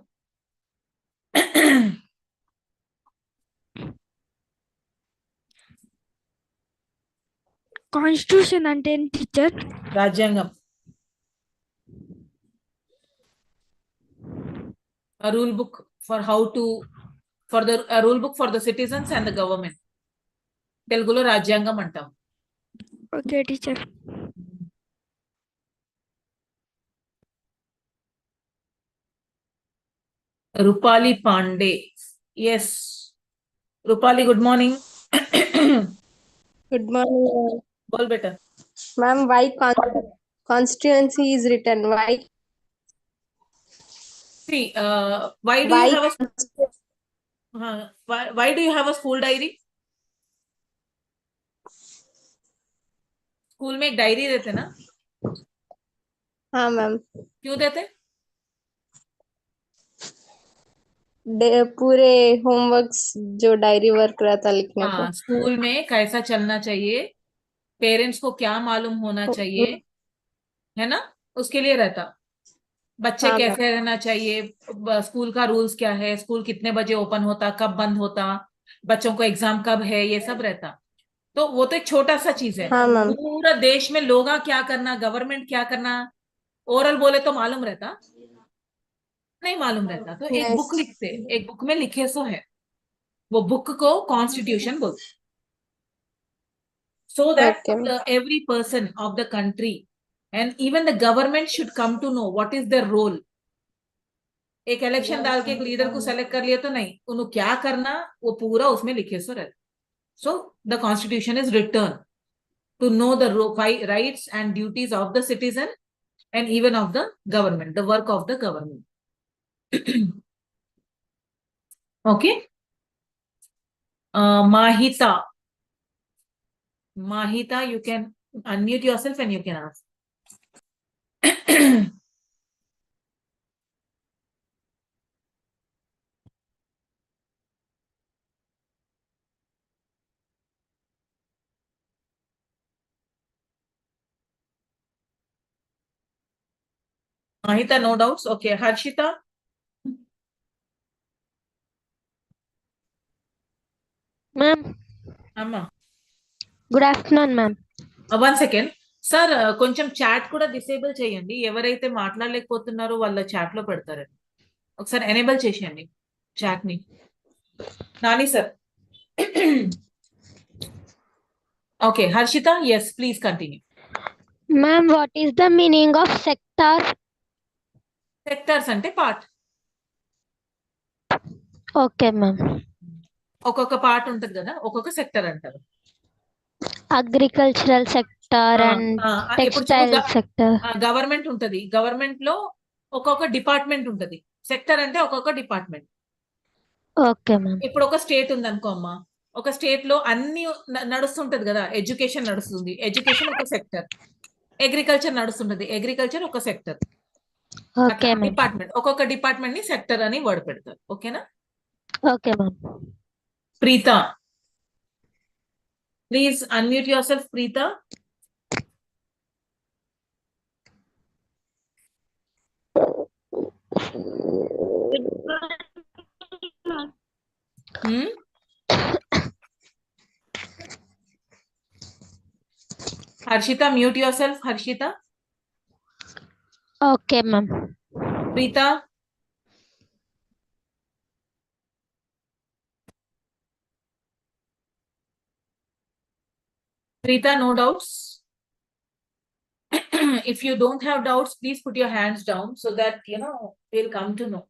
Constitution అంటే ఏంటి టీచర్? రాజ్యాంగం. A rule book for a rule book for the citizens and the government. తెలుగులో రాజ్యాంగం అంటాం. Okay teacher. Rupali Pandey. Yes. Rupali, good morning. Good morning. Bol beta. Ma'am, why constituency is written? Why? See, why do you have why do you have a school diary? School में एक diary देते ना? हाँ ma'am. क्यों देते? पूरे homeworks जो diary work रहता लिखने को. स्कूल में कैसा चलना चाहिए, पेरेंट्स को क्या मालूम होना चाहिए, है ना, उसके लिए रहता. बच्चे हाँ, कैसे रहना चाहिए, स्कूल का रूल्स क्या है, स्कूल कितने बजे ओपन होता, कब बंद होता, बच्चों को एग्जाम कब है, ये सब रहता. तो वो तो एक छोटा सा चीज है. हाँ मैम. पूरा देश में लोग क्या करना, गवर्नमेंट क्या करना, ओरल बोले तो मालूम रहता? नहीं मालूम रहता. तो एक बुक लिखते, एक बुक में लिखे सो है, वो बुक को कॉन्स्टिट्यूशन बोलते. So that Okay, ma'am. every person of the country and even the government should come to know what is their role. एक इलेक्शन डाल के एक लीडर को सेलेक्ट कर लिया तो नहीं, उन्हें क्या करना वो पूरा उसमें लिखे सो रहता. So the constitution is written to know the rights and duties of the citizen and even of the government, the work of the government. Okay. Mahita, you can unmute yourself and you can ask. Mahita, no doubts. Okay, Harshita. Ma'am, Amma. good afternoon, ma'am. 1 second. Sir కొంచెం chat కూడా disable చేయండి. ఎవరైతే మాట్లాడలేకపోతున్నారో వాళ్ళ chat లో పెడతారండి. ఒకసారి enable చేసేయండి chat ని. Nani sir. Okay, Harshita, yes, please continue. Ma'am, what is the meaning of sector? Sectors అంటే పార్ట్. Okay, ma'am. ఒక్కొక్క పార్ట్ ఉంటది కదా, ఒక్కొక్క సెక్టర్ అంటారు. Agricultural sector and ఇప్పుడు textile sector. గవర్నమెంట్ ఉంటది, గవర్నమెంట్ లో ఒక్కొక్క డిపార్ట్మెంట్ ఉంటది. సెక్టర్ అంటే ఒక్కొక్క డిపార్ట్మెంట్. Okay, ma'am. ఇప్పుడు ఒక స్టేట్ ఉంది అనుకో అమ్మా, ఒక స్టేట్ లో అన్ని నడుస్తుంటది కదా, ఎడ్యుకేషన్ నడుస్తుంది, ఎడ్యుకేషన్ ఒక సెక్టర్. అగ్రికల్చర్ నడుస్తుంటది, అగ్రికల్చర్ ఒక సెక్టర్. Okay, ma'am. డిపార్ట్మెంట్, ఒక్కొక్క డిపార్ట్మెంట్ ని సెక్టర్ అని వర్డ్ పెడతారు. ఓకేనా? Okay, ma'am. Preetha, please unmute yourself. Preetha. Harshita, mute yourself. Harshita. Okay, ma'am. Preeta. Preeta, no doubts. If you don't have doubts, please put your hands down so that, we'll come to know.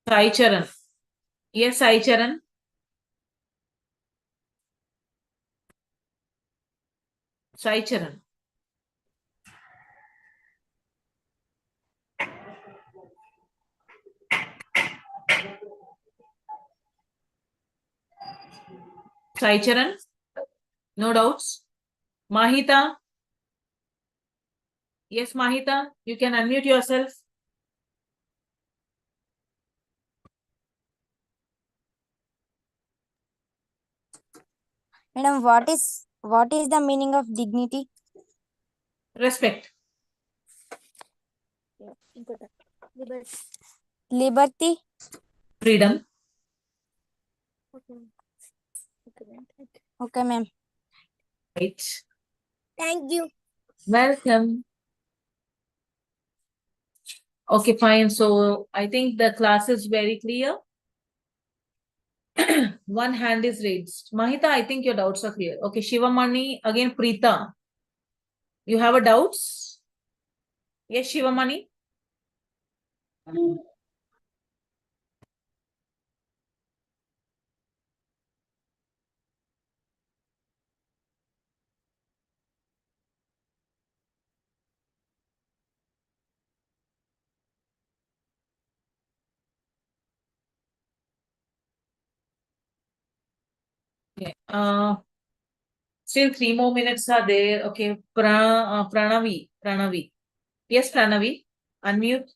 Sai Charan. Yes, Sai Charan. Sai Charan. Sai Charan. No doubts. Mahita. Yes, Mahita, you can unmute yourself. Madam, what is the meaning of dignity? Respect. Liberty. Freedom. Okay, ma'am. Right. Thank you. Welcome. Okay, fine. So I think the class is very clear. One hand is raised. Mahita, I think your doubts are clear. Okay, Shivamani, again Preeta. You have a doubts? Yes, Shivamani. Okay. Still 3 more minutes are there. Okay, Pranavi. Yes, Pranavi. Unmute.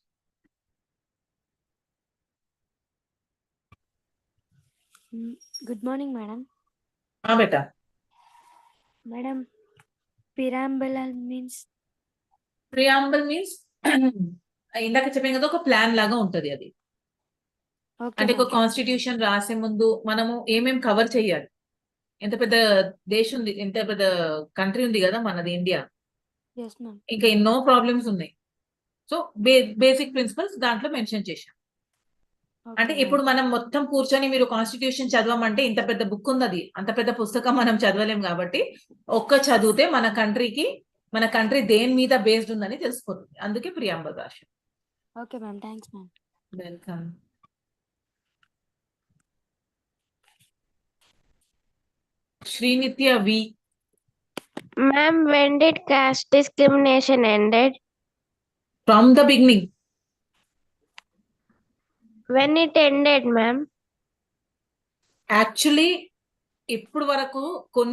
Good morning, madam. Beta. Madam, preamble means Preamble means ఇందాక చెప్పాం కదా, ఒక plan లాగా ఉంటది అది. okay, అంటే ఒక ma'am. Constitution రాసే ముందు మనము ఏమేం కవర్ చేయాలి. ఎంత పెద్ద దేశం ఉంది, ఎంత పెద్ద కంట్రీ ఉంది కదా మనది ఇండియా. Yes, ma'am. ఇంకా ఎన్నో ప్రాబ్లమ్స్ ఉన్నాయి. సో బేసిక్ ప్రిన్సిపల్స్ దాంట్లో మెన్షన్ చేశాం. అంటే Okay, ఇప్పుడు మనం మొత్తం కూర్చొని మీరు కాన్స్టిట్యూషన్ చదవమంటే ఇంత పెద్ద బుక్ ఉంది, అది అంత పెద్ద పుస్తకం మనం చదవలేం. కాబట్టి ఒక్క చదివితే మన కంట్రీ దేని మీద బేస్డ్ ఉందని తెలిసిపోతుంది. అందుకే ప్రియాంబల్ రాశాం. okay, ma'am. Thanks, ma'am. Welcome. Srinitya V. Ma'am, when did caste discrimination ended? From the beginning. When it ended, ma'am? Actually, ఇప్పుడు వరకు కొన్ని